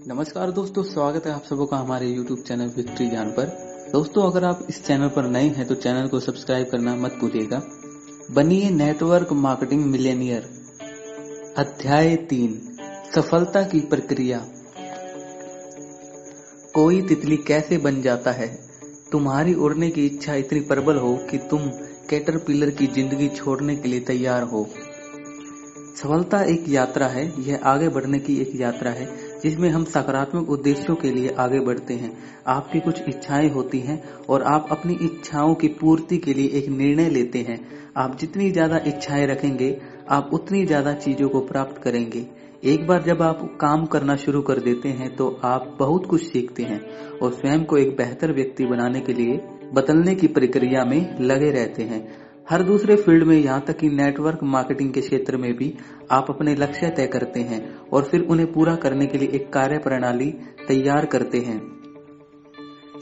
नमस्कार दोस्तों, स्वागत है आप सबों का हमारे YouTube चैनल विक्ट्री ज्ञान पर। दोस्तों, अगर आप इस चैनल पर नए हैं तो चैनल को सब्सक्राइब करना मत भूलिएगा। बनिए नेटवर्क मार्केटिंग मिलियनियर। अध्याय 3, सफलता की प्रक्रिया। कोई तितली कैसे बन जाता है? तुम्हारी उड़ने की इच्छा इतनी प्रबल हो कि तुम कैटरपिलर की जिंदगी छोड़ने के लिए तैयार हो। सफलता एक यात्रा है। यह आगे बढ़ने की एक यात्रा है जिसमें हम सकारात्मक उद्देश्यों के लिए आगे बढ़ते हैं। आपकी कुछ इच्छाएं होती हैं और आप अपनी इच्छाओं की पूर्ति के लिए एक निर्णय लेते हैं। आप जितनी ज्यादा इच्छाएं रखेंगे, आप उतनी ज्यादा चीजों को प्राप्त करेंगे। एक बार जब आप काम करना शुरू कर देते हैं तो आप बहुत कुछ सीखते हैं और स्वयं को एक बेहतर व्यक्ति बनाने के लिए बदलने की प्रक्रिया में लगे रहते हैं। हर दूसरे फील्ड में, यहाँ तक कि नेटवर्क मार्केटिंग के क्षेत्र में भी आप अपने लक्ष्य तय करते हैं और फिर उन्हें पूरा करने के लिए एक कार्य प्रणाली तैयार करते हैं।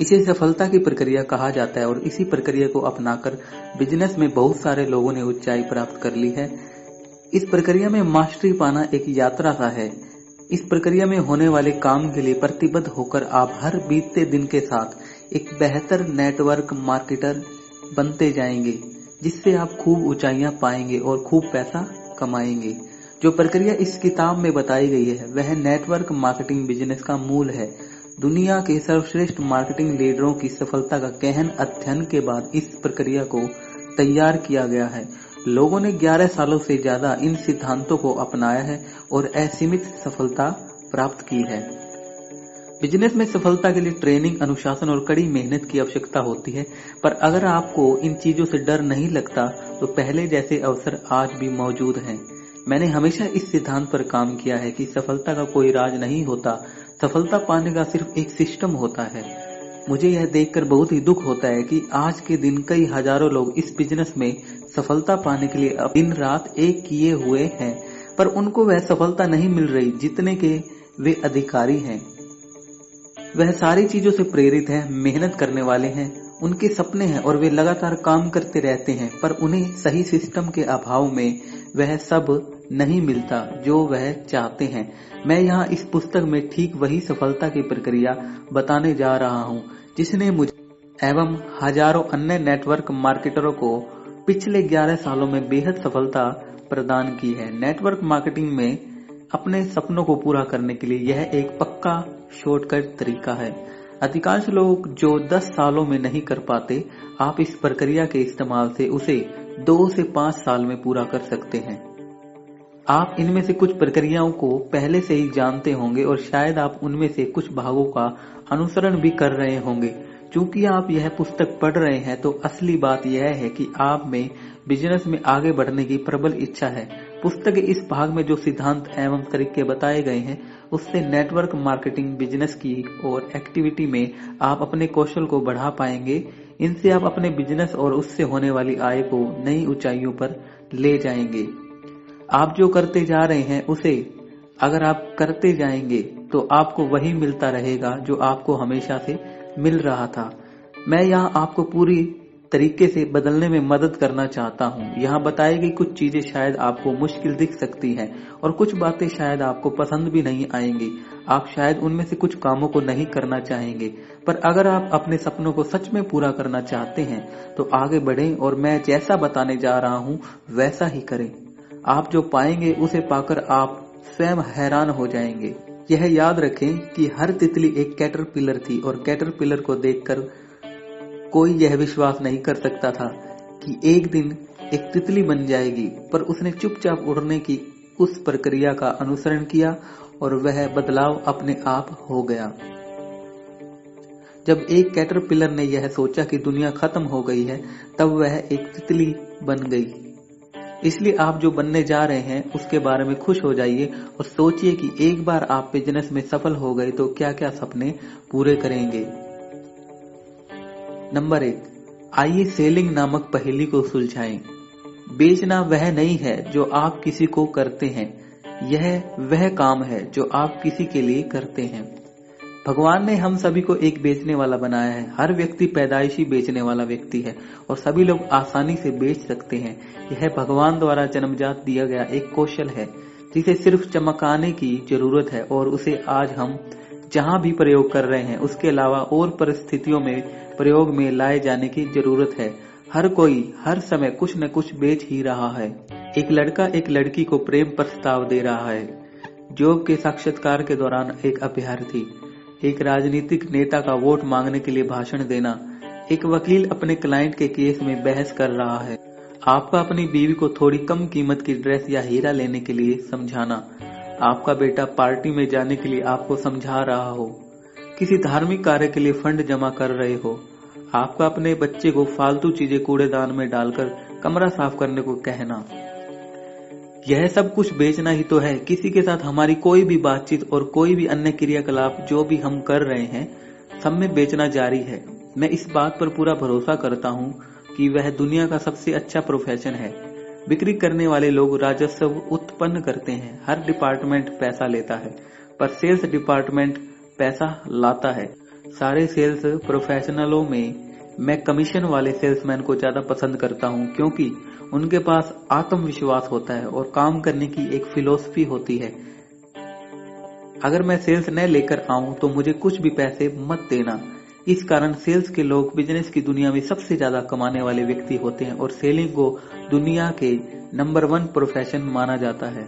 इसे सफलता की प्रक्रिया कहा जाता है और इसी प्रक्रिया को अपनाकर बिजनेस में बहुत सारे लोगों ने ऊंचाई प्राप्त कर ली है। इस प्रक्रिया में मास्टरी पाना एक यात्रा सा है। इस प्रक्रिया में होने वाले काम के लिए प्रतिबद्ध होकर आप हर बीतते दिन के साथ एक बेहतर नेटवर्क मार्केटर बनते जाएंगे, जिससे आप खूब ऊंचाइयां पाएंगे और खूब पैसा कमाएंगे। जो प्रक्रिया इस किताब में बताई गई है वह नेटवर्क मार्केटिंग बिजनेस का मूल है। दुनिया के सर्वश्रेष्ठ मार्केटिंग लीडरों की सफलता का गहन अध्ययन के बाद इस प्रक्रिया को तैयार किया गया है। लोगों ने 11 सालों से ज्यादा इन सिद्धांतों को अपनाया है और असीमित सफलता प्राप्त की है। बिजनेस में सफलता के लिए ट्रेनिंग, अनुशासन और कड़ी मेहनत की आवश्यकता होती है, पर अगर आपको इन चीजों से डर नहीं लगता तो पहले जैसे अवसर आज भी मौजूद हैं। मैंने हमेशा इस सिद्धांत पर काम किया है कि सफलता का कोई राज नहीं होता, सफलता पाने का सिर्फ एक सिस्टम होता है। मुझे यह देखकर बहुत ही दुख होता है कि आज के दिन कई हजारों लोग इस बिजनेस में सफलता पाने के लिए दिन रात एक किए हुए हैं, पर उनको वह सफलता नहीं मिल रही जितने के वे अधिकारी हैं। वह सारी चीजों से प्रेरित है, मेहनत करने वाले हैं, उनके सपने हैं और वे लगातार काम करते रहते हैं, पर उन्हें सही सिस्टम के अभाव में वह सब नहीं मिलता जो वह चाहते हैं। मैं यहाँ इस पुस्तक में ठीक वही सफलता की प्रक्रिया बताने जा रहा हूँ जिसने मुझे एवं हजारों अन्य नेटवर्क मार्केटरों को पिछले 11 सालों में बेहद सफलता प्रदान की है। नेटवर्क मार्केटिंग में अपने सपनों को पूरा करने के लिए यह एक पक्का शॉर्टकट तरीका है। अधिकांश लोग जो 10 सालों में नहीं कर पाते, आप इस प्रक्रिया के इस्तेमाल से उसे 2 से 5 साल में पूरा कर सकते हैं। आप इनमें से कुछ प्रक्रियाओं को पहले से ही जानते होंगे और शायद आप उनमें से कुछ भागों का अनुसरण भी कर रहे होंगे। चूंकि आप यह पुस्तक पढ़ रहे हैं तो असली बात यह है कि आप में बिजनेस में आगे बढ़ने की प्रबल इच्छा है। पुस्तक के इस भाग में जो सिद्धांत एवं तरीके बताए गए हैं उससे नेटवर्क मार्केटिंग बिजनेस की और एक्टिविटी में आप अपने कौशल को बढ़ा पाएंगे। इनसे आप अपने बिजनेस और उससे होने वाली आय को नई ऊंचाइयों पर ले जाएंगे। आप जो करते जा रहे हैं उसे अगर आप करते जाएंगे तो आपको वही मिलता रहेगा जो आपको हमेशा से मिल रहा था। मैं यहाँ आपको पूरी तरीके से बदलने में मदद करना चाहता हूँ। यहाँ बताई गई कुछ चीजें शायद आपको मुश्किल दिख सकती हैं और कुछ बातें शायद आपको पसंद भी नहीं आएंगी। आप शायद उनमें से कुछ कामों को नहीं करना चाहेंगे, पर अगर आप अपने सपनों को सच में पूरा करना चाहते हैं तो आगे बढ़ें और मैं जैसा बताने जा रहा हूँ वैसा ही करें। आप जो पाएंगे उसे पाकर आप स्वयं हैरान हो जाएंगे। यह याद रखें कि हर तितली एक कैटरपिलर थी और कैटरपिलर को देखकर कोई यह विश्वास नहीं कर सकता था कि एक दिन एक तितली बन जाएगी, पर उसने चुपचाप उड़ने की उस प्रक्रिया का अनुसरण किया और वह बदलाव अपने आप हो गया। जब एक कैटरपिलर ने यह सोचा कि दुनिया खत्म हो गई है, तब वह एक तितली बन गई। इसलिए आप जो बनने जा रहे हैं उसके बारे में खुश हो जाइए और सोचिए कि एक बार आप बिजनेस में सफल हो गए तो क्या क्या सपने पूरे करेंगे। नंबर 1, आइए सेलिंग नामक पहेली को सुलझाएं। बेचना वह नहीं है जो आप किसी को करते हैं, यह वह काम है जो आप किसी के लिए करते हैं। भगवान ने हम सभी को एक बेचने वाला बनाया है। हर व्यक्ति पैदाइशी बेचने वाला व्यक्ति है और सभी लोग आसानी से बेच सकते हैं। यह भगवान द्वारा जन्मजात दिया गया एक कौशल है जिसे सिर्फ चमकाने की जरूरत है और उसे आज हम जहां भी प्रयोग कर रहे हैं उसके अलावा और परिस्थितियों में प्रयोग में लाए जाने की जरूरत है। हर कोई हर समय कुछ न कुछ बेच ही रहा है। एक लड़का एक लड़की को प्रेम प्रस्ताव दे रहा है। जॉब के साक्षात्कार के दौरान एक अभ्यर्थी, एक राजनीतिक नेता का वोट मांगने के लिए भाषण देना, एक वकील अपने क्लाइंट के केस में बहस कर रहा है, आपका अपनी बीवी को थोड़ी कम कीमत की ड्रेस या हीरा लेने के लिए समझाना, आपका बेटा पार्टी में जाने के लिए आपको समझा रहा हो, किसी धार्मिक कार्य के लिए फंड जमा कर रहे हो, आपका अपने बच्चे को फालतू चीजें कूड़ेदान में डालकर कमरा साफ करने को कहना, यह सब कुछ बेचना ही तो है। किसी के साथ हमारी कोई भी बातचीत और कोई भी अन्य क्रियाकलाप जो भी हम कर रहे हैं, सब में बेचना जारी है। मैं इस बात पर पूरा भरोसा करता हूँ कि वह दुनिया का सबसे अच्छा प्रोफेशन है। बिक्री करने वाले लोग राजस्व उत्पन्न करते हैं। हर डिपार्टमेंट पैसा लेता है, पर सेल्स डिपार्टमेंट पैसा लाता है। सारे सेल्स प्रोफेशनलों में मैं कमीशन वाले सेल्समैन को ज्यादा पसंद करता हूं, क्योंकि उनके पास आत्मविश्वास होता है और काम करने की एक फिलॉसफी होती है। अगर मैं सेल्स न लेकर आऊं तो मुझे कुछ भी पैसे मत देना। इस कारण सेल्स के लोग बिजनेस की दुनिया में सबसे ज्यादा कमाने वाले व्यक्ति होते हैं और सेलिंग को दुनिया के नंबर 1 प्रोफेशन माना जाता है।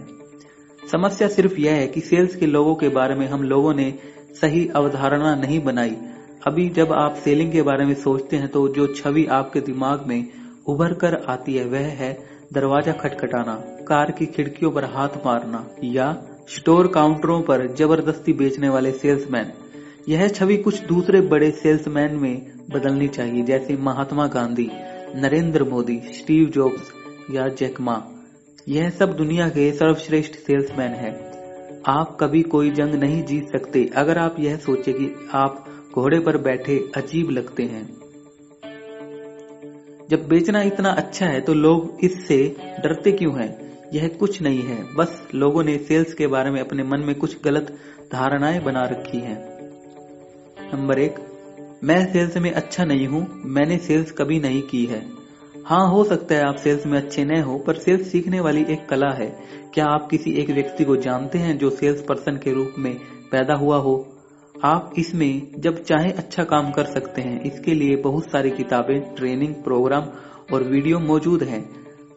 समस्या सिर्फ यह है कि सेल्स के लोगों के बारे में हम लोगों ने सही अवधारणा नहीं बनाई। अभी जब आप सेलिंग के बारे में सोचते हैं तो जो छवि आपके दिमाग में उभर कर आती है वह है दरवाजा खटखटाना, कार की खिड़कियों पर हाथ मारना या स्टोर काउंटरों पर जबरदस्ती बेचने वाले सेल्समैन। यह छवि कुछ दूसरे बड़े सेल्समैन में बदलनी चाहिए, जैसे महात्मा गांधी, नरेंद्र मोदी, स्टीव जॉब्स या जैक मा। यह सब दुनिया के सर्वश्रेष्ठ सेल्समैन हैं। आप कभी कोई जंग नहीं जीत सकते अगर आप यह सोचे कि आप घोड़े पर बैठे अजीब लगते हैं। जब बेचना इतना अच्छा है तो लोग इससे डरते क्यों हैं? यह कुछ नहीं है, बस लोगों ने सेल्स के बारे में अपने मन में कुछ गलत धारणाएं बना रखी हैं। नंबर 1, मैं सेल्स में अच्छा नहीं हूं, मैंने सेल्स कभी नहीं की है। हाँ, हो सकता है आप सेल्स में अच्छे न हो, पर सेल्स सीखने वाली एक कला है। क्या आप किसी एक व्यक्ति को जानते हैं जो सेल्स पर्सन के रूप में पैदा हुआ हो? आप इसमें जब चाहे अच्छा काम कर सकते हैं। इसके लिए बहुत सारी किताबें, ट्रेनिंग प्रोग्राम और वीडियो मौजूद हैं।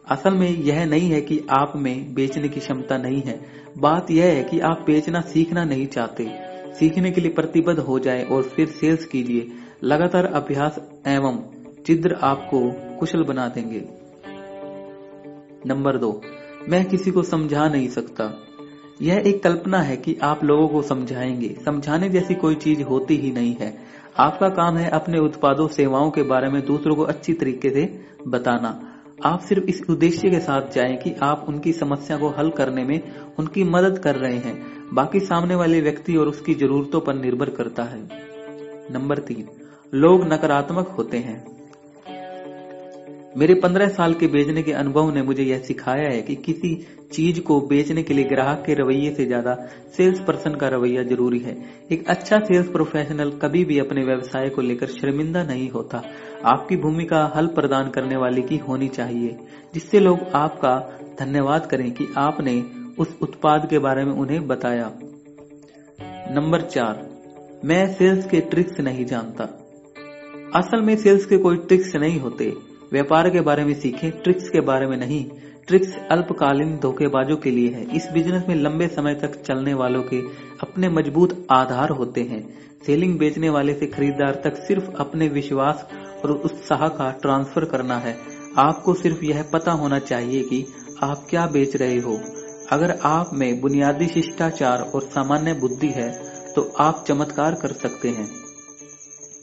असल में यह नहीं है कि आप में बेचने की क्षमता नहीं है, बात यह है कि आप बेचना सीखना नहीं चाहते। सीखने के लिए प्रतिबद्ध हो जाए और फिर सेल्स कीजिए। लगातार अभ्यास एवं जिद्र आपको कुशल बना देंगे। नंबर 2, मैं किसी को समझा नहीं सकता। यह एक कल्पना है कि आप लोगों को समझाएंगे। समझाने जैसी कोई चीज होती ही नहीं है। आपका काम है अपने उत्पादों सेवाओं के बारे में दूसरों को अच्छी तरीके से बताना। आप सिर्फ इस उद्देश्य के साथ जाएं कि आप उनकी समस्या को हल करने में उनकी मदद कर रहे हैं। बाकी सामने वाले व्यक्ति और उसकी जरूरतों पर निर्भर करता है। नंबर 3, लोग नकारात्मक होते हैं। मेरे 15 साल के बेचने के अनुभव ने मुझे यह सिखाया है कि किसी चीज को बेचने के लिए ग्राहक के रवैये से ज्यादा सेल्स पर्सन का रवैया जरूरी है। एक अच्छा सेल्स प्रोफेशनल कभी भी अपने व्यवसाय को लेकर शर्मिंदा नहीं होता। आपकी भूमिका हल प्रदान करने वाले की होनी चाहिए, जिससे लोग आपका धन्यवाद करें कि आपने उस उत्पाद के बारे में उन्हें बताया। नंबर 4, मैं सेल्स के ट्रिक्स नहीं जानता। असल में सेल्स के कोई ट्रिक्स नहीं होते। व्यापार के बारे में सीखें, ट्रिक्स के बारे में नहीं। ट्रिक्स अल्पकालीन धोखेबाजों के लिए है। इस बिजनेस में लंबे समय तक चलने वालों के अपने मजबूत आधार होते हैं। सेलिंग बेचने वाले से खरीदार तक सिर्फ अपने विश्वास और उत्साह का ट्रांसफर करना है। आपको सिर्फ यह पता होना चाहिए कि आप क्या बेच रहे हो। अगर आप में बुनियादी शिष्टाचार और सामान्य बुद्धि है तो आप चमत्कार कर सकते हैं।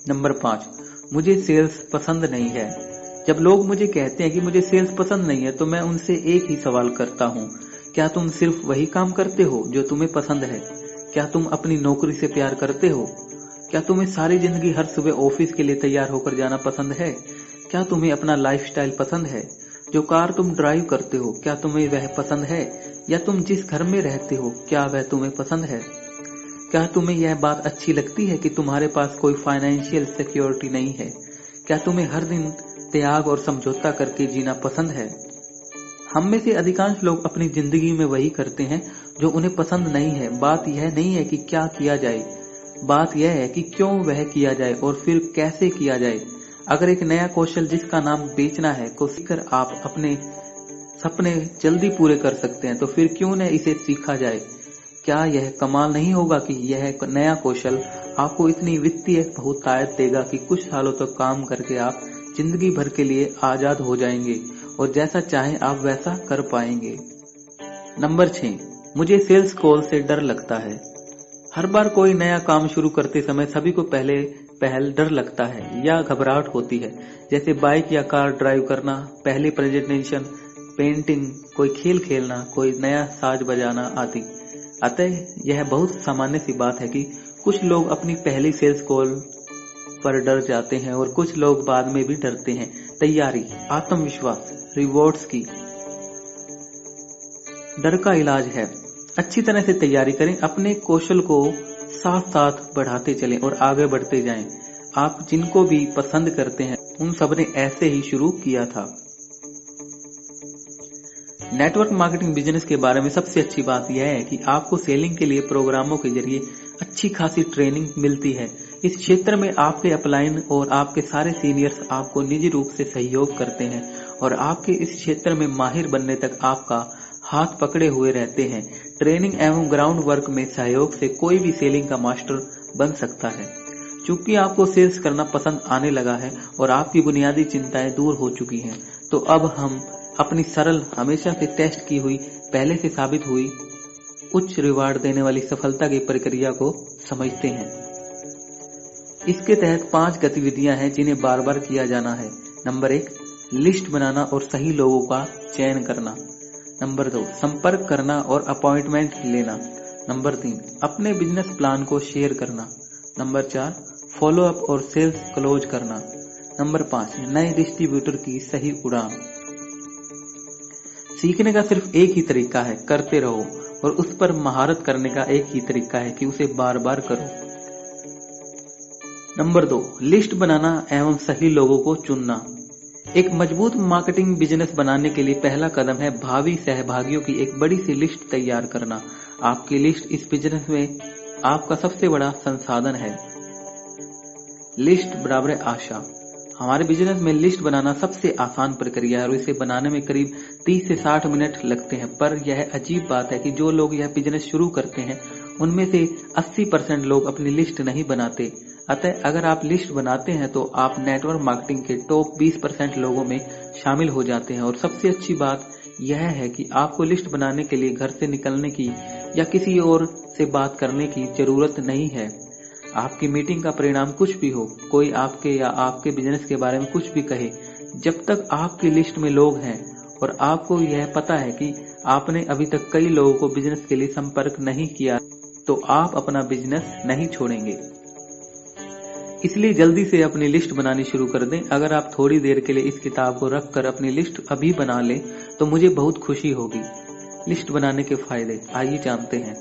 नंबर 5, मुझे सेल्स पसंद नहीं है। जब लोग मुझे कहते हैं कि मुझे सेल्स पसंद नहीं है तो मैं उनसे एक ही सवाल करता हूँ, क्या तुम सिर्फ वही काम करते हो जो तुम्हें पसंद है? क्या तुम अपनी नौकरी से प्यार करते हो? क्या तुम्हें सारी जिंदगी हर सुबह ऑफिस के लिए तैयार होकर जाना पसंद है? क्या तुम्हें अपना लाइफस्टाइल पसंद है? जो कार तुम ड्राइव करते हो, क्या तुम्हें वह पसंद है? या तुम जिस घर में रहते हो, क्या वह तुम्हें पसंद है? क्या तुम्हें यह बात अच्छी लगती है कि तुम्हारे पास कोई फाइनेंशियल सिक्योरिटी नहीं है? क्या तुम्हें हर दिन त्याग और समझौता करके जीना पसंद है? हम में से अधिकांश लोग अपनी जिंदगी में वही करते हैं जो उन्हें पसंद नहीं है। बात यह नहीं है कि क्या किया जाए, बात यह है कि क्यों वह किया जाए और फिर कैसे किया जाए। अगर एक नया कौशल जिसका नाम बेचना है को सीखकर आप अपने सपने जल्दी पूरे कर सकते हैं तो फिर क्यों न इसे सीखा जाए। क्या यह कमाल नहीं होगा कि यह नया कौशल आपको इतनी वित्तीय बहुतायत देगा कि कुछ सालों तक काम करके आप जिंदगी भर के लिए आजाद हो जाएंगे और जैसा चाहें आप वैसा कर पाएंगे। नंबर 6, मुझे सेल्स कॉल से डर लगता है। हर बार कोई नया काम शुरू करते समय सभी को पहल डर लगता है या घबराहट होती है, जैसे बाइक या कार ड्राइव करना, पहली प्रेजेंटेशन, पेंटिंग, कोई खेल खेलना, कोई नया साज बजाना आदि। अतः यह बहुत सामान्य सी बात है कि कुछ लोग अपनी पहली सेल्स कॉल पर डर जाते हैं और कुछ लोग बाद में भी डरते हैं। तैयारी, आत्मविश्वास, रिवॉर्ड्स की डर का इलाज है। अच्छी तरह से तैयारी करें, अपने कौशल को साथ साथ बढ़ाते चलें और आगे बढ़ते जाएं। आप जिनको भी पसंद करते हैं उन सब ने ऐसे ही शुरू किया था। नेटवर्क मार्केटिंग बिजनेस के बारे में सबसे अच्छी बात यह है कि आपको सेलिंग के लिए प्रोग्रामों के जरिए अच्छी खासी ट्रेनिंग मिलती है। इस क्षेत्र में आपके अपलाइन और आपके सारे सीनियर्स आपको निजी रूप से सहयोग करते हैं और आपके इस क्षेत्र में माहिर बनने तक आपका हाथ पकड़े हुए रहते हैं। ट्रेनिंग एवं ग्राउंड वर्क में सहयोग से कोई भी सेलिंग का मास्टर बन सकता है। चूंकि आपको सेल्स करना पसंद आने लगा है और आपकी बुनियादी चिंताएं दूर हो चुकी हैं, तो अब हम अपनी सरल, हमेशा से टेस्ट की हुई, पहले से साबित हुई, उच्च रिवार्ड देने वाली सफलता की प्रक्रिया को समझते हैं। इसके तहत 5 गतिविधियां हैं जिन्हें बार बार किया जाना है। नंबर 1, लिस्ट बनाना और सही लोगों का चयन करना। नंबर 2, संपर्क करना और अपॉइंटमेंट लेना। नंबर 3, अपने बिजनेस प्लान को शेयर करना। नंबर 4, फॉलो अप और सेल्स क्लोज करना। नंबर 5, नए डिस्ट्रीब्यूटर की सही उड़ान। सीखने का सिर्फ एक ही तरीका है, करते रहो, और उस पर महारत करने का एक ही तरीका है कि उसे बार बार करो। नंबर 2, लिस्ट बनाना एवं सही लोगों को चुनना। एक मजबूत मार्केटिंग बिजनेस बनाने के लिए पहला कदम है भावी सहभागियों की एक बड़ी सी लिस्ट तैयार करना। आपकी लिस्ट इस बिजनेस में आपका सबसे बड़ा संसाधन है। लिस्ट बराबर आशा। हमारे बिजनेस में लिस्ट बनाना सबसे आसान प्रक्रिया है और इसे बनाने में करीब 30 से 60 मिनट लगते हैं। पर यह अजीब बात है कि जो लोग यह बिजनेस शुरू करते हैं उनमें से 80% लोग अपनी लिस्ट नहीं बनाते। अतः अगर आप लिस्ट बनाते हैं तो आप नेटवर्क मार्केटिंग के टॉप 20% लोगों में शामिल हो जाते हैं। और सबसे अच्छी बात यह है कि आपको लिस्ट बनाने के लिए घर से निकलने की या किसी और से बात करने की जरूरत नहीं है। आपकी मीटिंग का परिणाम कुछ भी हो, कोई आपके या आपके बिजनेस के बारे में कुछ भी कहे, जब तक आपकी लिस्ट में लोग हैं और आपको यह पता है कि आपने अभी तक कई लोगों को बिजनेस के लिए संपर्क नहीं किया, तो आप अपना बिजनेस नहीं छोड़ेंगे। इसलिए जल्दी से अपनी लिस्ट बनानी शुरू कर दें। अगर आप थोड़ी देर के लिए इस किताब को रखकर अपनी लिस्ट अभी बना लें तो मुझे बहुत खुशी होगी। लिस्ट बनाने के फायदे आइए जानते हैं।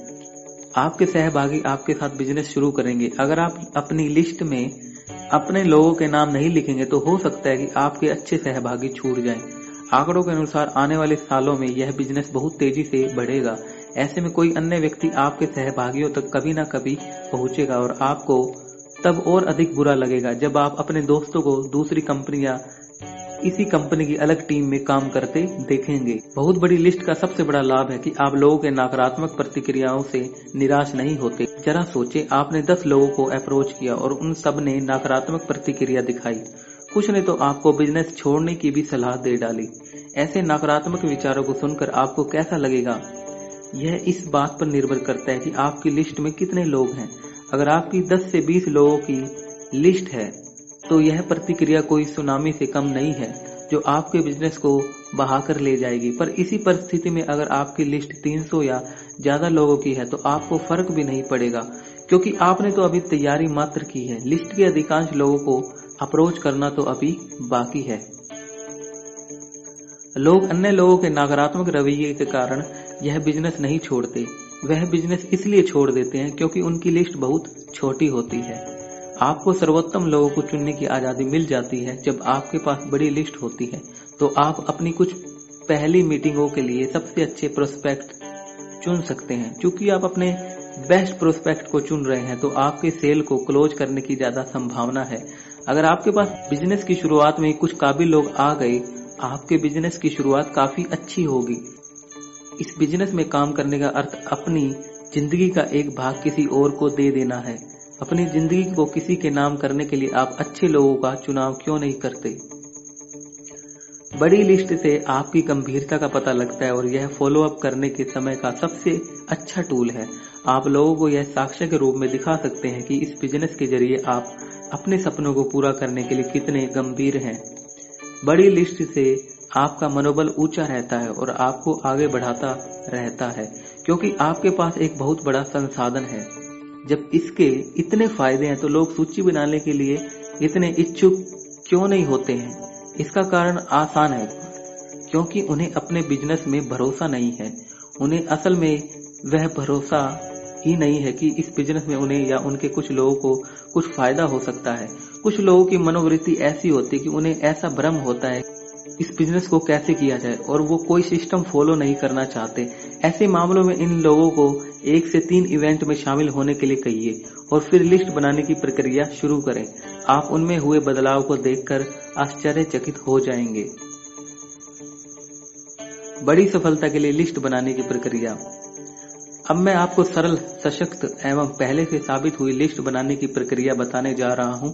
आपके सहभागी आपके साथ बिजनेस शुरू करेंगे। अगर आप अपनी लिस्ट में अपने लोगों के नाम नहीं लिखेंगे तो हो सकता है कि आपके अच्छे सहभागी छूट जाएं। आंकड़ों के अनुसार आने वाले सालों में यह बिजनेस बहुत तेजी से बढ़ेगा। ऐसे में कोई अन्य व्यक्ति आपके सहभागियों तक कभी ना कभी पहुंचेगा और आपको तब और अधिक बुरा लगेगा जब आप अपने दोस्तों को दूसरी कंपनी या इसी कंपनी की अलग टीम में काम करते देखेंगे। बहुत बड़ी लिस्ट का सबसे बड़ा लाभ है कि आप लोगों के नकारात्मक प्रतिक्रियाओं से निराश नहीं होते। जरा सोचे, आपने 10 लोगों को अप्रोच किया और उन सब ने नकारात्मक प्रतिक्रिया दिखाई। कुछ ने तो आपको बिजनेस छोड़ने की भी सलाह दे डाली। ऐसे नकारात्मक विचारों को सुनकर आपको कैसा लगेगा? यह इस बात पर निर्भर करता है कि आपकी लिस्ट में कितने लोग हैं। अगर आपकी 10 से 20 लोगों की लिस्ट है तो यह प्रतिक्रिया कोई सुनामी से कम नहीं है जो आपके बिजनेस को बहाकर ले जाएगी। पर इसी परिस्थिति में अगर आपकी लिस्ट 300 या ज्यादा लोगों की है तो आपको फर्क भी नहीं पड़ेगा, क्योंकि आपने तो अभी तैयारी मात्र की है। लिस्ट के अधिकांश लोगों को अप्रोच करना तो अभी बाकी है। लोग अन्य लोगों के नकारात्मक रवैये के कारण यह बिजनेस नहीं छोड़ते। वह बिजनेस इसलिए छोड़ देते हैं क्योंकि उनकी लिस्ट बहुत छोटी होती है। आपको सर्वोत्तम लोगों को चुनने की आजादी मिल जाती है। जब आपके पास बड़ी लिस्ट होती है तो आप अपनी कुछ पहली मीटिंगों के लिए सबसे अच्छे प्रोस्पेक्ट चुन सकते हैं। चूंकि आप अपने बेस्ट प्रोस्पेक्ट को चुन रहे हैं तो आपके सेल को क्लोज करने की ज्यादा संभावना है। अगर आपके पास बिजनेस की शुरुआत में कुछ काबिल लोग आ गए, आपके बिजनेस की शुरुआत काफी अच्छी होगी। इस बिजनेस में काम करने का अर्थ अपनी जिंदगी का एक भाग किसी और को दे देना है। अपनी जिंदगी को किसी के नाम करने के लिए आप अच्छे लोगों का चुनाव क्यों नहीं करते? बड़ी लिस्ट से आपकी गंभीरता का पता लगता है और यह फॉलो अप करने के समय का सबसे अच्छा टूल है। आप लोगों को यह साक्ष्य के रूप में दिखा सकते हैं कि इस बिजनेस के जरिए आप अपने सपनों को पूरा करने के लिए कितने गंभीर हैं। बड़ी लिस्ट से आपका मनोबल ऊंचा रहता है और आपको आगे बढ़ाता रहता है, क्योंकि आपके पास एक बहुत बड़ा संसाधन है। जब इसके इतने फायदे हैं तो लोग सूची बनाने के लिए इतने इच्छुक क्यों नहीं होते हैं? इसका कारण आसान है, क्योंकि उन्हें अपने बिजनेस में भरोसा नहीं है। उन्हें असल में वह भरोसा ही नहीं है कि इस बिजनेस में उन्हें या उनके कुछ लोगों को कुछ फायदा हो सकता है। कुछ लोगों की मनोवृत्ति ऐसी होती है कि उन्हें ऐसा भ्रम होता है इस बिजनेस को कैसे किया जाए और वो कोई सिस्टम फॉलो नहीं करना चाहते। ऐसे मामलों में इन लोगों को 1 से 3 इवेंट में शामिल होने के लिए कहिए और फिर लिस्ट बनाने की प्रक्रिया शुरू करें। आप उनमें हुए बदलाव को देखकर आश्चर्यचकित हो जाएंगे। बड़ी सफलता के लिए लिस्ट बनाने की प्रक्रिया। अब मैं आपको सरल, सशक्त एवं पहले से साबित हुई लिस्ट बनाने की प्रक्रिया बताने जा रहा हूं,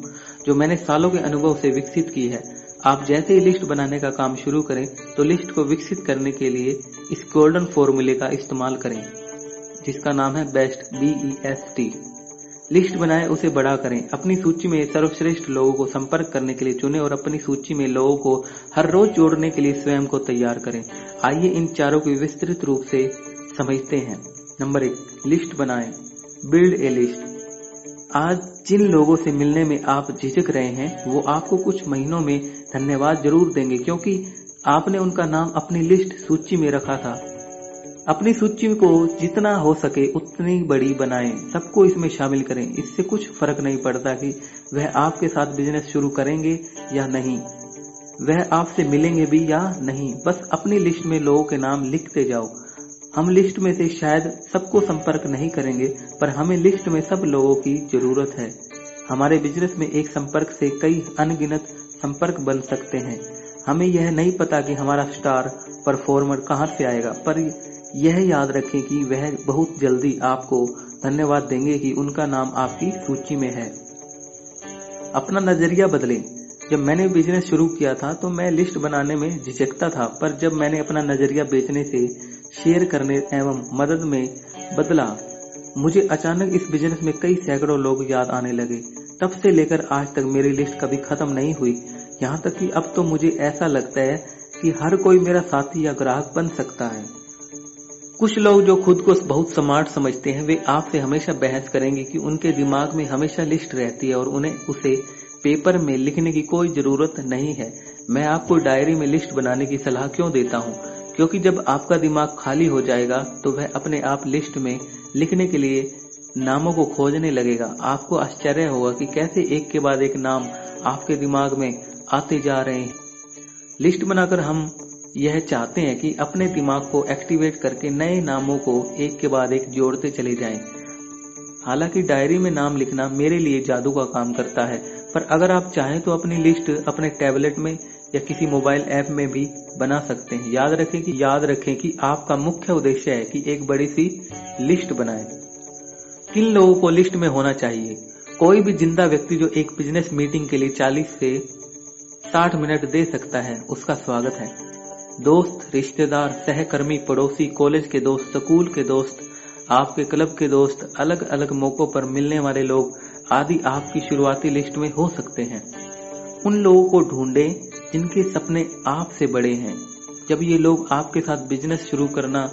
जो मैंने सालों के अनुभव से विकसित की है। आप जैसे ही लिस्ट बनाने का काम शुरू करें तो लिस्ट को विकसित करने के लिए इस गोल्डन फॉर्मूले का इस्तेमाल करें, जिसका नाम है बेस्ट, BEST। लिस्ट बनाएं, उसे बड़ा करें। अपनी सूची में सर्वश्रेष्ठ लोगों को संपर्क करने के लिए चुनें और अपनी सूची में लोगों को हर रोज जोड़ने के लिए स्वयं को तैयार करें। आइए इन चारों को विस्तृत रूप से समझते हैं। नंबर 1, लिस्ट बनाएं। Build a list. आज जिन लोगों से मिलने में आप झिझक रहे हैं वो आपको कुछ महीनों में धन्यवाद जरूर देंगे, क्योंकि आपने उनका नाम अपनी लिस्ट सूची में रखा था। अपनी सूची को जितना हो सके उतनी बड़ी बनाएं, सबको इसमें शामिल करें। इससे कुछ फर्क नहीं पड़ता कि वह आपके साथ बिजनेस शुरू करेंगे या नहीं, वह आपसे मिलेंगे भी या नहीं। बस अपनी लिस्ट में लोगों के नाम लिखते जाओ। हम लिस्ट में से शायद सबको संपर्क नहीं करेंगे, पर हमें लिस्ट में सब लोगों की जरूरत है। हमारे बिजनेस में एक संपर्क से कई अनगिनत संपर्क बन सकते हैं। हमें यह नहीं पता कि हमारा स्टार परफॉर्मर कहां से आएगा, पर यह याद रखें कि वह बहुत जल्दी आपको धन्यवाद देंगे कि उनका नाम आपकी सूची में है। अपना नजरिया बदलें। जब मैंने बिजनेस शुरू किया था तो मैं लिस्ट बनाने में झिझकता था, पर जब मैंने अपना नजरिया बेचने से शेयर करने एवं मदद में बदला, मुझे अचानक इस बिजनेस में कई सैकड़ों लोग याद आने लगे। तब से लेकर आज तक मेरी लिस्ट कभी खत्म नहीं हुई। यहाँ तक कि अब तो मुझे ऐसा लगता है कि हर कोई मेरा साथी या ग्राहक बन सकता है। कुछ लोग जो खुद को बहुत स्मार्ट समझते हैं, वे आपसे हमेशा बहस करेंगे कि उनके दिमाग में हमेशा लिस्ट रहती है और उन्हें उसे पेपर में लिखने की कोई जरूरत नहीं है। मैं आपको डायरी में लिस्ट बनाने की सलाह क्यों देता हूँ? क्योंकि जब आपका दिमाग खाली हो जाएगा तो वह अपने आप लिस्ट में लिखने के लिए नामों को खोजने लगेगा। आपको आश्चर्य होगा कि कैसे एक के बाद एक नाम आपके दिमाग में आते जा रहे हैं। लिस्ट बनाकर हम यह चाहते हैं कि अपने दिमाग को एक्टिवेट करके नए नामों को एक के बाद एक जोड़ते चले जाएं। हालांकि डायरी में नाम लिखना मेरे लिए जादू का काम करता है, पर अगर आप चाहें तो अपनी लिस्ट अपने टैबलेट में या किसी मोबाइल ऐप में भी बना सकते हैं। याद रखें कि आपका मुख्य उद्देश्य है कि एक बड़ी सी लिस्ट बनाएं। किन लोगों को लिस्ट में होना चाहिए? कोई भी जिंदा व्यक्ति जो एक बिजनेस मीटिंग के लिए 40 से 60 मिनट दे सकता है, उसका स्वागत है। दोस्त, रिश्तेदार, सहकर्मी, पड़ोसी, कॉलेज के दोस्त, स्कूल के दोस्त, आपके क्लब के दोस्त, अलग अलग मौकों पर मिलने वाले लोग आदि आपकी शुरुआती लिस्ट में हो सकते हैं। उन लोगों को ढूंढें जिनके सपने आपसे बड़े हैं। जब ये लोग आपके साथ बिजनेस शुरू करना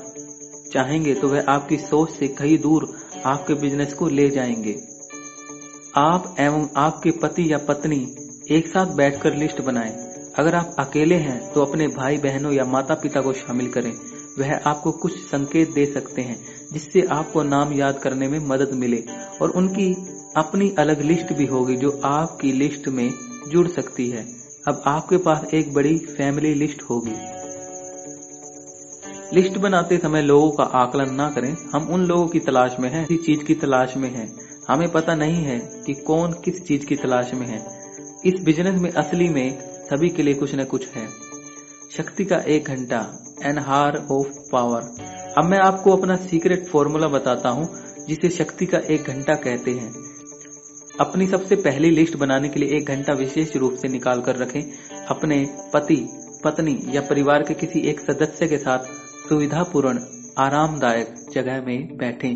चाहेंगे तो वह आपकी सोच से कहीं दूर आपके बिजनेस को ले जाएंगे। आप एवं आपके पति या पत्नी एक साथ बैठकर लिस्ट बनाएं। अगर आप अकेले हैं तो अपने भाई बहनों या माता पिता को शामिल करें। वह आपको कुछ संकेत दे सकते हैं जिससे आपको नाम याद करने में मदद मिले, और उनकी अपनी अलग लिस्ट भी होगी जो आपकी लिस्ट में जुड़ सकती है। अब आपके पास एक बड़ी फैमिली लिस्ट होगी। लिस्ट बनाते समय लोगों का आकलन ना करें। हम उन लोगों की तलाश में हैं, किसी चीज की तलाश में हैं। हमें पता नहीं है कि कौन किस चीज की तलाश में है। इस बिजनेस में असली में सभी के लिए कुछ न कुछ है। शक्ति का 1 घंटा, एन हावर ऑफ पावर। अब मैं आपको अपना सीक्रेट फॉर्मूला बताता हूँ जिसे शक्ति का 1 घंटा कहते हैं। अपनी सबसे पहली लिस्ट बनाने के लिए 1 घंटा विशेष रूप से निकाल कर रखें। अपने पति, पत्नी या परिवार के किसी एक सदस्य के साथ सुविधापूर्ण आरामदायक जगह में बैठें।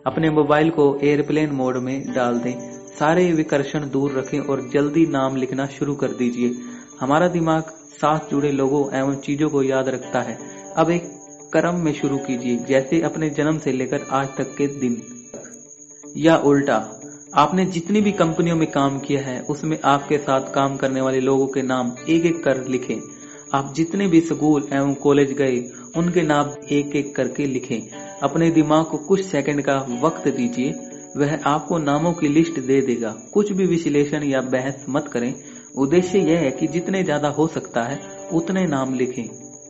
अपने मोबाइल को एयरप्लेन मोड में डाल दें। सारे विकर्षण दूर रखें और जल्दी नाम लिखना शुरू कर दीजिए। हमारा दिमाग साथ जुड़े लोगों एवं चीजों को याद रखता है। अब एक क्रम में शुरू कीजिए, जैसे अपने जन्म से लेकर आज तक के दिन, या उल्टा। आपने जितनी भी कंपनियों में काम किया है उसमें आपके साथ काम करने वाले लोगों के नाम एक एक कर लिखें। आप जितने भी स्कूल एवं कॉलेज गए उनके नाम एक एक करके लिखें। अपने दिमाग को कुछ सेकंड का वक्त दीजिए, वह आपको नामों की लिस्ट दे देगा। कुछ भी विश्लेषण या बहस मत करें। उद्देश्य यह है कि जितने ज्यादा हो सकता है उतने नाम लिखें।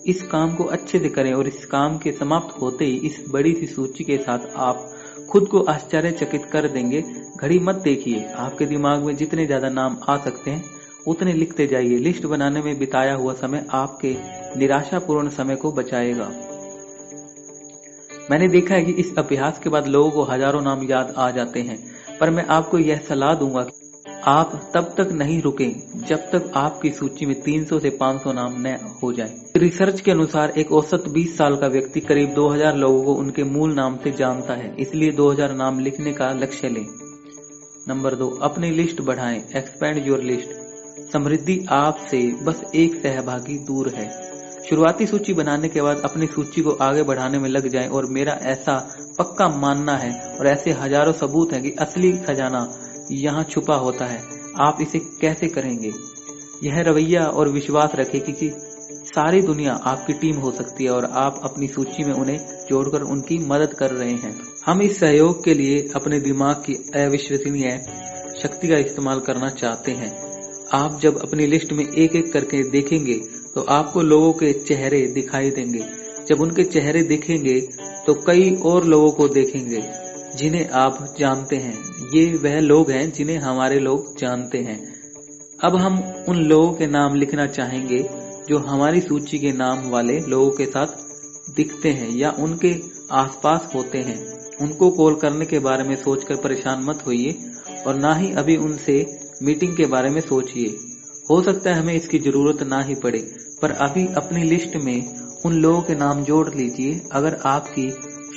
इस काम को अच्छे से करें और इस काम के समाप्त होते ही इस बड़ी सी सूची के साथ आप खुद को आश्चर्यचकित कर देंगे। घड़ी मत देखिए, आपके दिमाग में जितने ज्यादा नाम आ सकते हैं उतने लिखते जाइए। लिस्ट बनाने में बिताया हुआ समय आपके निराशापूर्ण समय को बचाएगा। मैंने देखा है कि इस अभ्यास के बाद लोगों को हजारों नाम याद आ जाते हैं, पर मैं आपको यह सलाह दूंगा कि आप तब तक नहीं रुकें जब तक आपकी सूची में 300 से 500 नाम न हो जाए। रिसर्च के अनुसार एक औसत 20 साल का व्यक्ति करीब 2000 लोगों को उनके मूल नाम से जानता है, इसलिए 2000 नाम लिखने का लक्ष्य लें। नंबर 2, अपनी लिस्ट बढ़ाएं। Expand your list. समृद्धि आपसे बस एक सहभागी दूर है। शुरुआती सूची बनाने के बाद अपनी सूची को आगे बढ़ाने में लग जाएं और मेरा ऐसा पक्का मानना है और ऐसे हजारों सबूत हैं कि असली खजाना यहाँ छुपा होता है। आप इसे कैसे करेंगे? यह रवैया और विश्वास रखें कि सारी दुनिया आपकी टीम हो सकती है और आप अपनी सूची में उन्हें जोड़कर उनकी मदद कर रहे हैं। हम इस सहयोग के लिए अपने दिमाग की अविश्वसनीय शक्ति का इस्तेमाल करना चाहते हैं। आप जब अपनी लिस्ट में एक एक करके देखेंगे तो आपको लोगों के चेहरे दिखाई देंगे। जब उनके चेहरे दिखेंगे तो कई और लोगों को देखेंगे जिन्हें आप जानते हैं। ये वह लोग हैं जिन्हें हमारे लोग जानते हैं। अब हम उन लोगों के नाम लिखना चाहेंगे जो हमारी सूची के नाम वाले लोगों के साथ दिखते हैं या उनके आसपास होते हैं। उनको कॉल करने के बारे में सोचकर परेशान मत होइए और ना ही अभी उनसे मीटिंग के बारे में सोचिए। हो सकता है हमें इसकी जरूरत ना ही पड़े, पर अभी अपनी लिस्ट में उन लोगों के नाम जोड़ लीजिए। अगर आपकी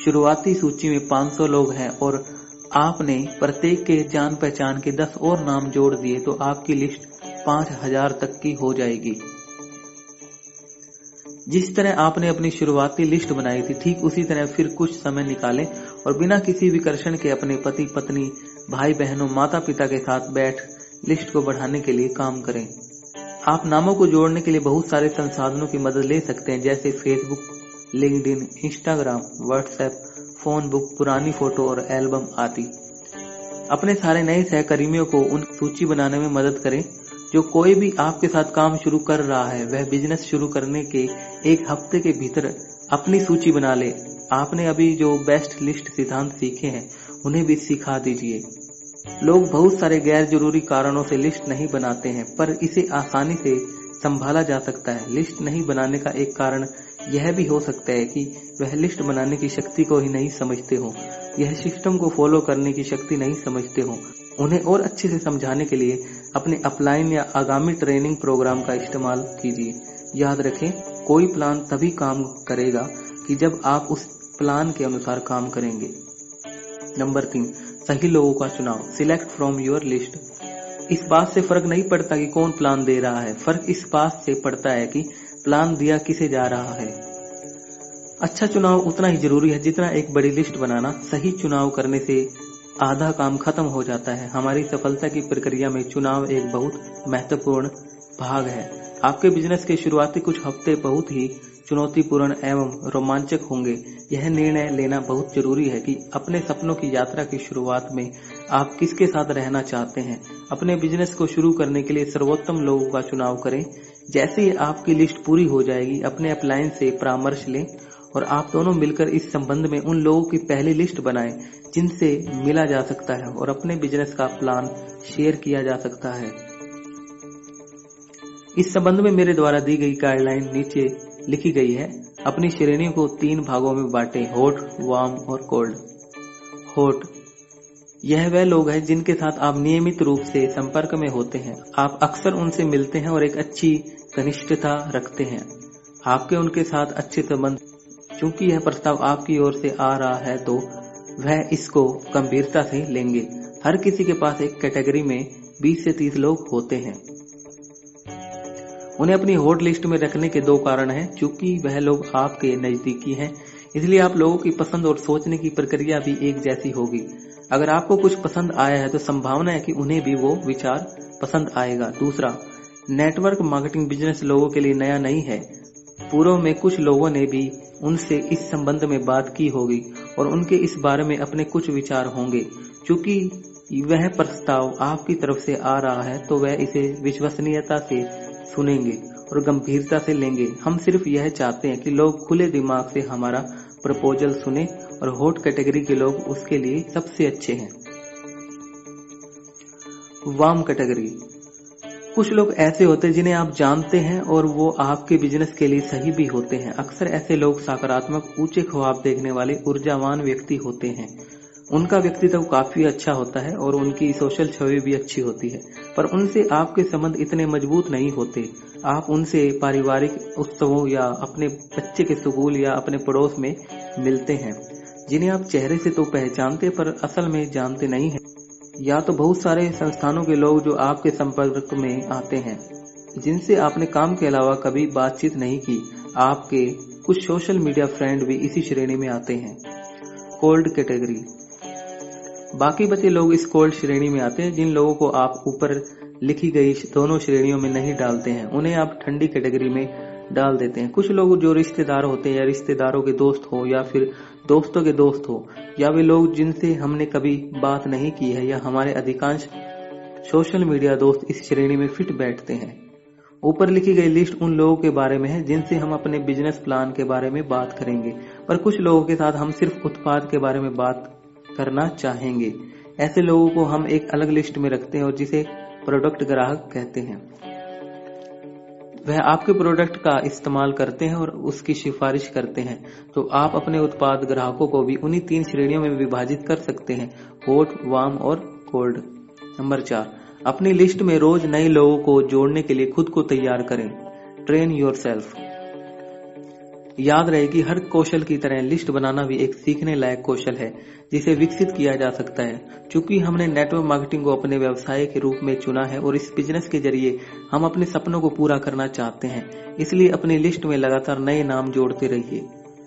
शुरुआती सूची में 500 लोग हैं और आपने प्रत्येक के जान पहचान के 10 और नाम जोड़ दिए तो आपकी लिस्ट 5000 तक की हो जाएगी। जिस तरह आपने अपनी शुरुआती लिस्ट बनाई थी ठीक उसी तरह फिर कुछ समय निकालें और बिना किसी विकर्षण के अपने पति, पत्नी, भाई बहनों, माता पिता के साथ बैठ लिस्ट को बढ़ाने के लिए काम करें। आप नामों को जोड़ने के लिए बहुत सारे संसाधनों की मदद ले सकते हैं, जैसे Facebook, LinkedIn, Instagram, WhatsApp, phone book, पुरानी फोटो और एल्बम आदि। अपने सारे नए सहकर्मियों को उन सूची बनाने में मदद करें। जो कोई भी आपके साथ काम शुरू कर रहा है वह बिजनेस शुरू करने के 1 हफ्ते के भीतर अपनी सूची बना ले। आपने अभी जो बेस्ट लिस्ट सिद्धांत सीखे हैं उन्हें भी सिखा दीजिए। लोग बहुत सारे गैर जरूरी कारणों से लिस्ट नहीं बनाते हैं, पर इसे आसानी से संभाला जा सकता है। लिस्ट नहीं बनाने का एक कारण यह भी हो सकता है कि वह लिस्ट बनाने की शक्ति को ही नहीं समझते हो, यह सिस्टम को फॉलो करने की शक्ति नहीं समझते हो। उन्हें और अच्छे से समझाने के लिए अपने अपलाइन या आगामी ट्रेनिंग प्रोग्राम का इस्तेमाल कीजिए। याद रखें, कोई प्लान तभी काम करेगा कि जब आप उस प्लान के अनुसार काम करेंगे। नंबर 3, सही लोगों का चुनाव। Select from your list. इस बात से फर्क नहीं पड़ता कि कौन प्लान दे रहा है, फर्क इस बात से पड़ता है कि प्लान दिया किसे जा रहा है। अच्छा चुनाव उतना ही जरूरी है जितना एक बड़ी लिस्ट बनाना। सही चुनाव करने से आधा काम खत्म हो जाता है। हमारी सफलता की प्रक्रिया में चुनाव एक बहुत महत्वपूर्ण भाग है। आपके बिजनेस के शुरुआती कुछ हफ्ते बहुत ही चुनौतीपूर्ण एवं रोमांचक होंगे। यह निर्णय लेना बहुत जरूरी है कि अपने सपनों की यात्रा की शुरुआत में आप किसके साथ रहना चाहते हैं। अपने बिजनेस को शुरू करने के लिए सर्वोत्तम लोगों का चुनाव करें। जैसे ही आपकी लिस्ट पूरी हो जाएगी, अपने अपलाइन से परामर्श लें और आप दोनों मिलकर इस संबंध में उन लोगों की पहली लिस्ट बनाएं जिनसे मिला जा सकता है और अपने बिजनेस का प्लान शेयर किया जा सकता है। इस संबंध में मेरे द्वारा दी गई गाइडलाइन नीचे लिखी गई है। अपनी श्रेणियों को 3 भागों में बांटें, हॉट, वार्म और कोल्ड। हॉट, यह वह लोग हैं जिनके साथ आप नियमित रूप से संपर्क में होते हैं। आप अक्सर उनसे मिलते हैं और एक अच्छी घनिष्ठता रखते हैं। आपके उनके साथ अच्छे संबंध, चूंकि यह प्रस्ताव आपकी ओर से आ रहा है तो वह इसको गंभीरता से लेंगे। हर किसी के पास एक कैटेगरी में 20 से 30 लोग होते हैं। उन्हें अपनी हॉट लिस्ट में रखने के 2 कारण हैं। चूंकि वह लोग आपके नजदीकी हैं, इसलिए आप लोगों की पसंद और सोचने की प्रक्रिया भी एक जैसी होगी। अगर आपको कुछ पसंद आया है तो संभावना है कि उन्हें भी वो विचार पसंद आएगा। दूसरा, नेटवर्क मार्केटिंग बिजनेस लोगों के लिए नया नहीं है। पूर्व में कुछ लोगों ने भी उनसे इस संबंध में बात की होगी और उनके इस बारे में अपने कुछ विचार होंगे। चूंकि वह प्रस्ताव आपकी तरफ से आ रहा है तो वह इसे विश्वसनीयता से सुनेंगे और गंभीरता से लेंगे। हम सिर्फ यह चाहते हैं कि लोग खुले दिमाग से हमारा प्रपोजल सुने और हॉट कैटेगरी के लोग उसके लिए सबसे अच्छे हैं। वार्म कैटेगरी, कुछ लोग ऐसे होते हैं जिन्हें आप जानते हैं और वो आपके बिजनेस के लिए सही भी होते हैं। अक्सर ऐसे लोग सकारात्मक, ऊंचे ख्वाब देखने वाले, ऊर्जावान व्यक्ति होते हैं। उनका व्यक्तित्व काफी अच्छा होता है और उनकी सोशल छवि भी अच्छी होती है, पर उनसे आपके संबंध इतने मजबूत नहीं होते। आप उनसे पारिवारिक उत्सवों या अपने बच्चे के स्कूल या अपने पड़ोस में मिलते हैं, जिन्हें आप चेहरे से तो पहचानते पर असल में जानते नहीं हैं। या तो बहुत सारे संस्थानों के लोग जो आपके संपर्क में आते हैं, जिनसे आपने काम के अलावा कभी बातचीत नहीं की। आपके कुछ सोशल मीडिया फ्रेंड भी इसी श्रेणी में आते हैं। कोल्ड कैटेगरी, बाकी बचे लोग इस कोल्ड श्रेणी में आते हैं। जिन लोगों को आप ऊपर लिखी गई दोनों श्रेणियों में नहीं डालते हैं, उन्हें आप ठंडी कैटेगरी में डाल देते हैं। कुछ लोग जो रिश्तेदार होते हैं या रिश्तेदारों के दोस्त हो या फिर दोस्तों के दोस्त हो, या वे लोग जिनसे हमने कभी बात नहीं की है, या हमारे अधिकांश सोशल मीडिया दोस्त इस श्रेणी में फिट बैठते हैं। ऊपर लिखी गई लिस्ट उन लोगों के बारे में है जिनसे हम अपने बिजनेस प्लान के बारे में बात करेंगे, पर कुछ लोगों के साथ हम सिर्फ उत्पाद के बारे में बात करना चाहेंगे। ऐसे लोगों को हम एक अलग लिस्ट में रखते हैं और जिसे प्रोडक्ट ग्राहक कहते हैं। वह आपके प्रोडक्ट का इस्तेमाल करते हैं और उसकी सिफारिश करते हैं। तो आप अपने उत्पाद ग्राहकों को भी उन्हीं 3 श्रेणियों में विभाजित कर सकते हैं, हॉट, वार्म और कोल्ड। नंबर 4, अपनी लिस्ट में रोज नए लोगों को जोड़ने के लिए खुद को तैयार करें। Train yourself. याद रहे कि हर कौशल की तरह लिस्ट बनाना भी एक सीखने लायक कौशल है जिसे विकसित किया जा सकता है। चूंकि हमने नेटवर्क मार्केटिंग को अपने व्यवसाय के रूप में चुना है और इस बिजनेस के जरिए हम अपने सपनों को पूरा करना चाहते हैं, इसलिए अपनी लिस्ट में लगातार नए नाम जोड़ते रहिए।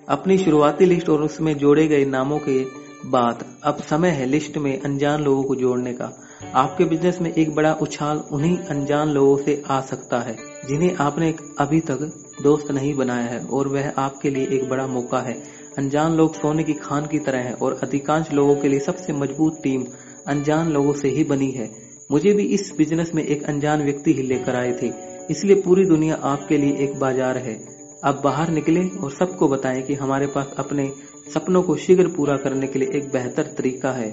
अपनी शुरुआती लिस्ट और उसमें जोड़े गए नामों के बाद अब समय है लिस्ट में अनजान लोगों को जोड़ने का। आपके बिजनेस में एक बड़ा उछाल उन्हीं अनजान लोगों से आ सकता है जिन्हें आपने अभी तक दोस्त नहीं बनाया है, और वह आपके लिए एक बड़ा मौका है। अनजान लोग सोने की खान की तरह हैं और अधिकांश लोगों के लिए सबसे मजबूत टीम अनजान लोगों से ही बनी है। मुझे भी इस बिजनेस में एक अनजान व्यक्ति ही लेकर आए थे, इसलिए पूरी दुनिया आपके लिए एक बाजार है। अब बाहर निकले और सबको बताएं कि हमारे पास अपने सपनों को शीघ्र पूरा करने के लिए एक बेहतर तरीका है।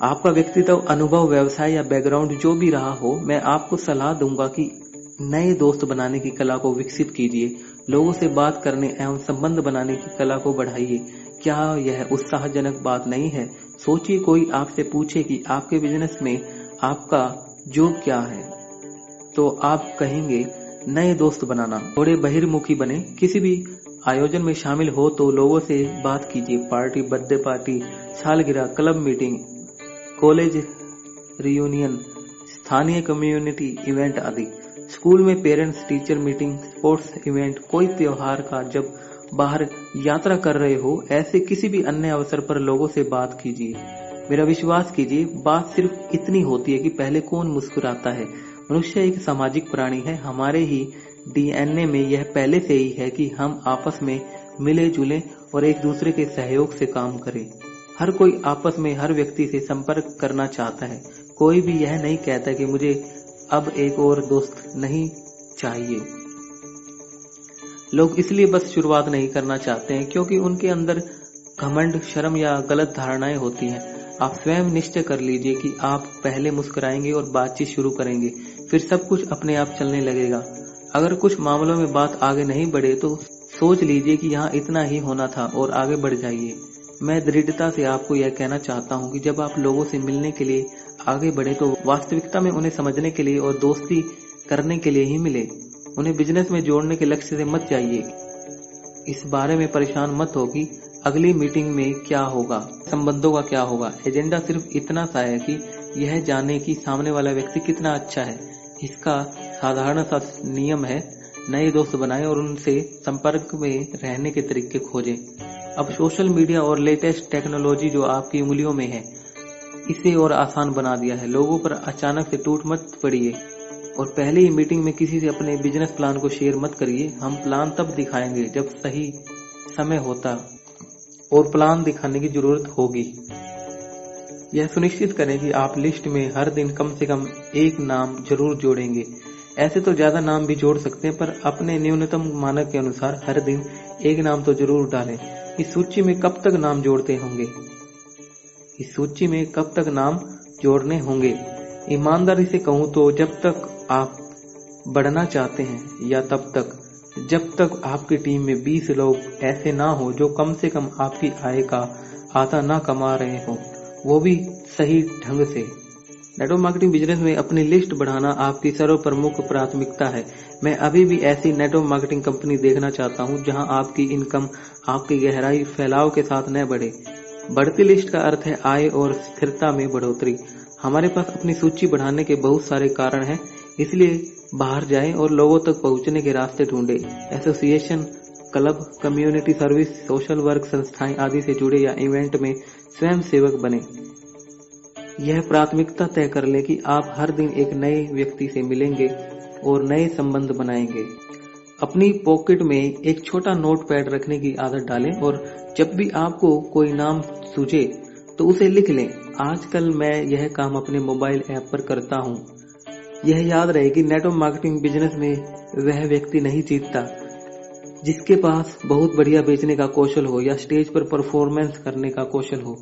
आपका व्यक्तित्व, अनुभव, व्यवसाय या बैकग्राउंड जो भी रहा हो, मैं आपको सलाह दूंगा कि नए दोस्त बनाने की कला को विकसित कीजिए। लोगों से बात करने एवं संबंध बनाने की कला को बढ़ाइए। क्या यह उत्साहजनक बात नहीं है? सोचिए, कोई आपसे पूछे कि आपके बिजनेस में आपका जॉब क्या है, तो आप कहेंगे नए दोस्त बनाना। थोड़े बहिर्मुखी बने। किसी भी आयोजन में शामिल हो तो लोगों से बात कीजिए। पार्टी, बर्थडे पार्टी, सालगिरह, क्लब मीटिंग, कॉलेज रियूनियन, स्थानीय कम्युनिटी इवेंट आदि। स्कूल में parents teacher meeting, sports event, कोई त्योहार का, जब बाहर यात्रा कर रहे हो, ऐसे किसी भी अन्य अवसर पर लोगों से बात कीजिए। मेरा विश्वास कीजिए, बात सिर्फ इतनी होती है कि पहले कौन मुस्कुराता है। मनुष्य एक सामाजिक प्राणी है। हमारे ही डीएनए में यह पहले से ही है कि हम आपस में मिले जुले और एक दूसरे के सहयोग से काम करें। हर कोई आपस में हर व्यक्ति से संपर्क करना चाहता है। कोई भी यह नहीं कहता कि मुझे अब एक और दोस्त नहीं चाहिए। लोग इसलिए बस शुरुआत नहीं करना चाहते हैं क्योंकि उनके अंदर घमंड, शर्म या गलत धारणाएं होती हैं। आप स्वयं निश्चय कर लीजिए कि आप पहले मुस्कुराएंगे और बातचीत शुरू करेंगे, फिर सब कुछ अपने आप चलने लगेगा। अगर कुछ मामलों में बात आगे नहीं बढ़े तो सोच लीजिए कि यहाँ इतना ही होना था और आगे बढ़ जाइए। मैं दृढ़ता से आपको यह कहना चाहता हूँ कि जब आप लोगों से मिलने के लिए आगे बढ़े तो वास्तविकता में उन्हें समझने के लिए और दोस्ती करने के लिए ही मिले। उन्हें बिजनेस में जोड़ने के लक्ष्य से मत जाइए। इस बारे में परेशान मत हो कि अगली मीटिंग में क्या होगा, संबंधों का क्या होगा। एजेंडा सिर्फ इतना सा है कि यह जाने कि सामने वाला व्यक्ति कितना अच्छा है। इसका साधारण सा नियम है, नए दोस्त बनाएं और उनसे संपर्क में रहने के तरीके खोजें। अब सोशल मीडिया और लेटेस्ट टेक्नोलॉजी जो आपकी उंगलियों में है, इसे और आसान बना दिया है। लोगों पर अचानक से टूट मत पड़िए और पहले ही मीटिंग में किसी से अपने बिजनेस प्लान को शेयर मत करिए। हम प्लान तब दिखाएंगे जब सही समय होता और प्लान दिखाने की जरूरत होगी। यह सुनिश्चित करें कि आप लिस्ट में हर दिन कम से कम एक नाम जरूर जोड़ेंगे। ऐसे तो ज्यादा नाम भी जोड़ सकते हैं, पर अपने न्यूनतम मानक के अनुसार हर दिन एक नाम तो जरूर डालें। इस सूची में कब तक नाम जोड़ते होंगे? इस सूची में कब तक नाम जोड़ने होंगे? ईमानदारी से कहूँ तो जब तक आप बढ़ना चाहते हैं, या तब तक जब तक आपकी टीम में 20 लोग ऐसे ना हो जो कम से कम आपकी आय का आधा ना कमा रहे हो, वो भी सही ढंग से। नेटवर्क मार्केटिंग बिजनेस में अपनी लिस्ट बढ़ाना आपकी सर्वप्रमुख प्राथमिकता है। मैं अभी भी ऐसी नेटवर्क मार्केटिंग कंपनी देखना चाहता हूं जहां आपकी इनकम आपकी गहराई फैलाव के साथ न बढ़े। बढ़ती लिस्ट का अर्थ है आय और स्थिरता में बढ़ोतरी। हमारे पास अपनी सूची बढ़ाने के बहुत सारे कारण हैं, इसलिए बाहर जाएं और लोगों तक पहुंचने के रास्ते ढूंढें। Association, club, community service, social work संस्थाएं आदि से जुड़े या इवेंट में स्वयं सेवक बने। यह प्राथमिकता तय कर लें कि आप हर दिन एक नए व्यक्ति से मिलेंगे और नए संबंध बनाएंगे। अपनी पॉकेट में एक छोटा नोटपैड रखने की आदत डालें और जब भी आपको कोई नाम सूझे तो उसे लिख लें। आजकल मैं यह काम अपने मोबाइल ऐप पर करता हूँ। यह याद रहे कि नेटवर्क मार्केटिंग बिजनेस में वह व्यक्ति नहीं जीतता जिसके पास बहुत बढ़िया बेचने का कौशल हो या स्टेज पर परफॉर्मेंस करने का कौशल हो।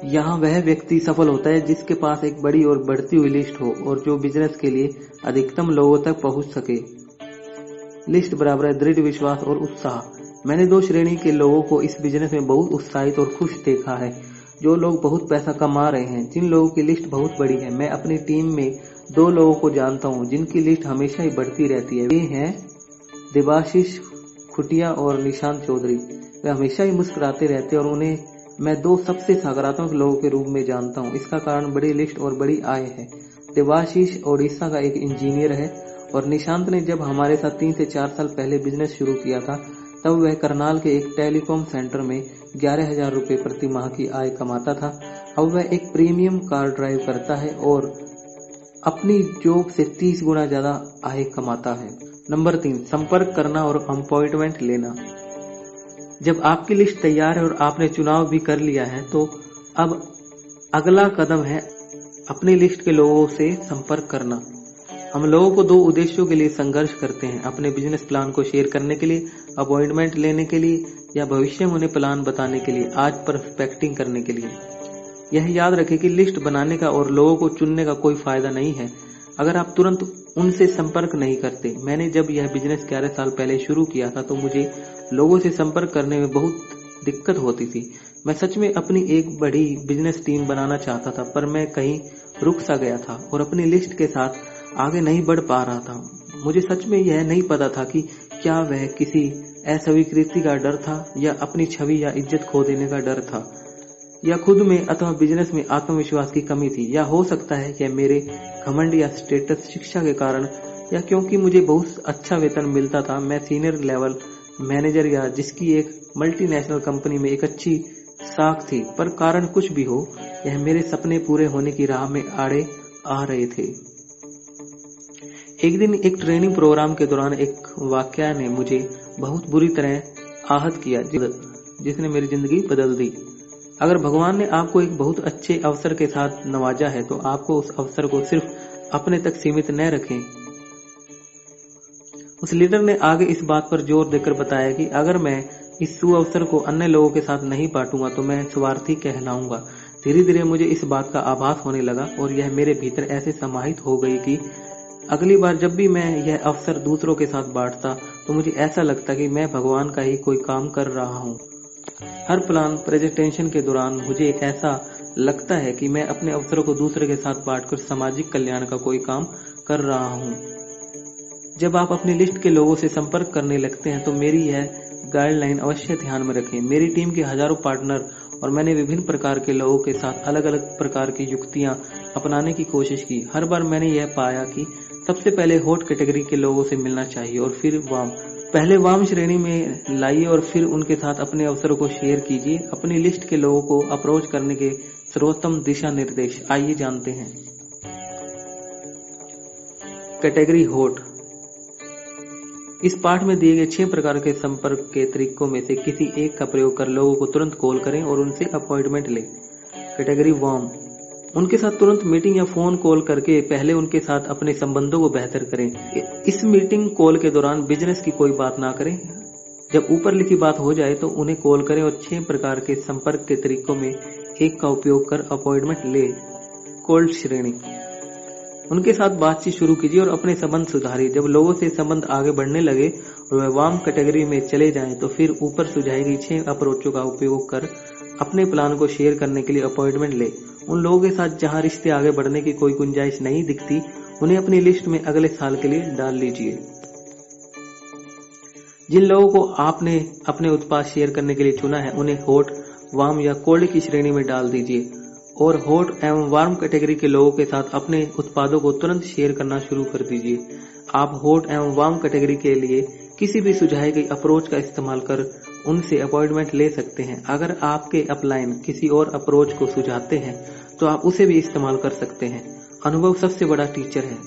यहाँ वह व्यक्ति सफल होता है जिसके पास एक बड़ी और बढ़ती हुई लिस्ट हो और जो बिजनेस के लिए अधिकतम लोगों तक पहुंच सके। लिस्ट बराबर है दृढ़ विश्वास और उत्साह। मैंने 2 श्रेणी के लोगों को इस बिजनेस में बहुत उत्साहित और खुश देखा है। जो लोग बहुत पैसा कमा रहे हैं, जिन लोगों की लिस्ट बहुत बड़ी है। मैं अपनी टीम में 2 लोगों को जानता हूँ जिनकी लिस्ट हमेशा ही बढ़ती रहती है। वे हैं देवाशीष खुटिया और निशांत चौधरी। वे हमेशा ही मुस्कुराते रहते हैं और उन्हें मैं 2 सबसे सकारात्मक लोगों के रूप में जानता हूँ। इसका कारण बड़ी लिस्ट और बड़ी आय है। देवाशीष ओडिशा का एक इंजीनियर है और निशांत ने जब हमारे साथ 3 से 4 साल पहले बिजनेस शुरू किया था तब वह करनाल के एक टेलीकॉम सेंटर में 11,000 रुपए प्रति माह की आय कमाता था। अब वह एक प्रीमियम कार ड्राइव करता है और अपनी जॉब से 30 गुना ज्यादा आय कमाता है। नंबर 3, संपर्क करना और अपॉइंटमेंट लेना। जब आपकी लिस्ट तैयार है और आपने चुनाव भी कर लिया है तो अब अगला कदम है अपनी लिस्ट के लोगों से संपर्क करना। हम लोगों को 2 उद्देश्यों के लिए संघर्ष करते हैं, अपने बिजनेस प्लान को शेयर करने के लिए, अपॉइंटमेंट लेने के लिए, या भविष्य में उन्हें प्लान बताने के लिए, आज परफेक्टिंग करने के लिए। यह याद रखें कि लिस्ट बनाने का और लोगों को चुनने का कोई फायदा नहीं है अगर आप तुरंत उनसे संपर्क नहीं करते। मैंने जब यह बिजनेस 11 साल पहले शुरू किया था तो मुझे लोगों से संपर्क करने में बहुत दिक्कत होती थी। मैं सच में अपनी एक बड़ी बिजनेस टीम बनाना चाहता था, पर मैं कहीं रुक सा गया था और अपनी लिस्ट के साथ आगे नहीं बढ़ पा रहा था। मुझे सच में यह नहीं पता था कि क्या वह किसी अस्वीकृति का डर था, या अपनी छवि या इज्जत खो देने का डर था, या खुद में अथवा बिजनेस में आत्मविश्वास की कमी थी, या हो सकता है कि मेरे घमंड या स्टेटस, शिक्षा के कारण, या क्योंकि मुझे बहुत अच्छा वेतन मिलता था। मैं सीनियर लेवल मैनेजर या जिसकी एक मल्टीनेशनल कंपनी में एक अच्छी साख थी, पर कारण कुछ भी हो, यह मेरे सपने पूरे होने की राह में आड़े आ रहे थे। एक दिन एक ट्रेनिंग प्रोग्राम के दौरान एक वाकया ने मुझे बहुत बुरी तरह आहत किया, जिसने मेरी जिंदगी बदल दी। अगर भगवान ने आपको एक बहुत अच्छे अवसर के साथ नवाजा है तो आपको उस अवसर को सिर्फ अपने तक सीमित न रखें, उस लीडर ने आगे इस बात पर जोर देकर बताया कि अगर मैं इस सुअवसर को अन्य लोगों के साथ नहीं बांटूंगा तो मैं स्वार्थी कहलाऊंगा। धीरे धीरे मुझे इस बात का आभास होने लगा और यह मेरे भीतर ऐसे समाहित हो गई कि अगली बार जब भी मैं यह अवसर दूसरों के साथ बांटता तो मुझे ऐसा लगता कि मैं भगवान का ही कोई काम कर रहा हूँ। हर प्लान प्रेजेंटेशन के दौरान मुझे ऐसा लगता है कि मैं अपने अवसरों को दूसरे के साथ बांटकर सामाजिक कल्याण का कोई काम कर रहा हूँ। जब आप अपनी लिस्ट के लोगों से संपर्क करने लगते हैं तो मेरी यह गाइडलाइन अवश्य ध्यान में रखें। मेरी टीम के हजारों पार्टनर और मैंने विभिन्न प्रकार के लोगों के साथ अलग अलग प्रकार की युक्तियां अपनाने की कोशिश की। हर बार मैंने यह पाया कि सबसे पहले हॉट कैटेगरी के लोगों से मिलना चाहिए और फिर वार्म। पहले वार्म श्रेणी में लाइए और फिर उनके साथ अपने अवसरों को शेयर कीजिए। अपनी लिस्ट के लोगों को अप्रोच करने के सर्वोत्तम दिशा निर्देश आइए जानते हैं। Category hot. इस पाठ में दिए गए 6 प्रकार के संपर्क के तरीकों में से किसी एक का प्रयोग कर लोगों को तुरंत कॉल करें और उनसे अपॉइंटमेंट लें। Category warm. उनके साथ तुरंत मीटिंग या फोन कॉल करके पहले उनके साथ अपने संबंधों को बेहतर करें। इस मीटिंग कॉल के दौरान बिजनेस की कोई बात ना करें। जब ऊपर लिखी बात हो जाए तो उन्हें कॉल करें और 6 प्रकार के संपर्क के तरीकों में एक का उपयोग कर अपॉइंटमेंट ले। कोल्ड श्रेणी। उनके साथ बातचीत शुरू कीजिए और अपने संबंध सुधारिए। जब लोगों से संबंध आगे बढ़ने लगे और वह वार्म कैटेगरी में चले जाएं तो फिर ऊपर सुझाई गई 6 अप्रोचों का उपयोग कर अपने प्लान को शेयर करने के लिए अपॉइंटमेंट ले। उन लोगों के साथ जहां रिश्ते आगे बढ़ने की कोई गुंजाइश नहीं दिखती उन्हें अपनी लिस्ट में अगले साल के लिए डाल लीजिए। जिन लोगों को आपने अपने उत्पाद शेयर करने के लिए चुना है उन्हें हॉट, वार्म या कोल्ड की श्रेणी में डाल दीजिए और हॉट एवं वार्म कैटेगरी के लोगों के साथ अपने उत्पादों को तुरंत शेयर करना शुरू कर दीजिए। आप हॉट एवं वार्म कैटेगरी के लिए किसी भी सुझाई गई अप्रोच का इस्तेमाल कर उनसे अपॉइंटमेंट ले सकते हैं। अगर आपके अपलाइन किसी और अप्रोच को सुझाते हैं तो आप उसे भी इस्तेमाल कर सकते हैं। अनुभव सबसे बड़ा टीचर है।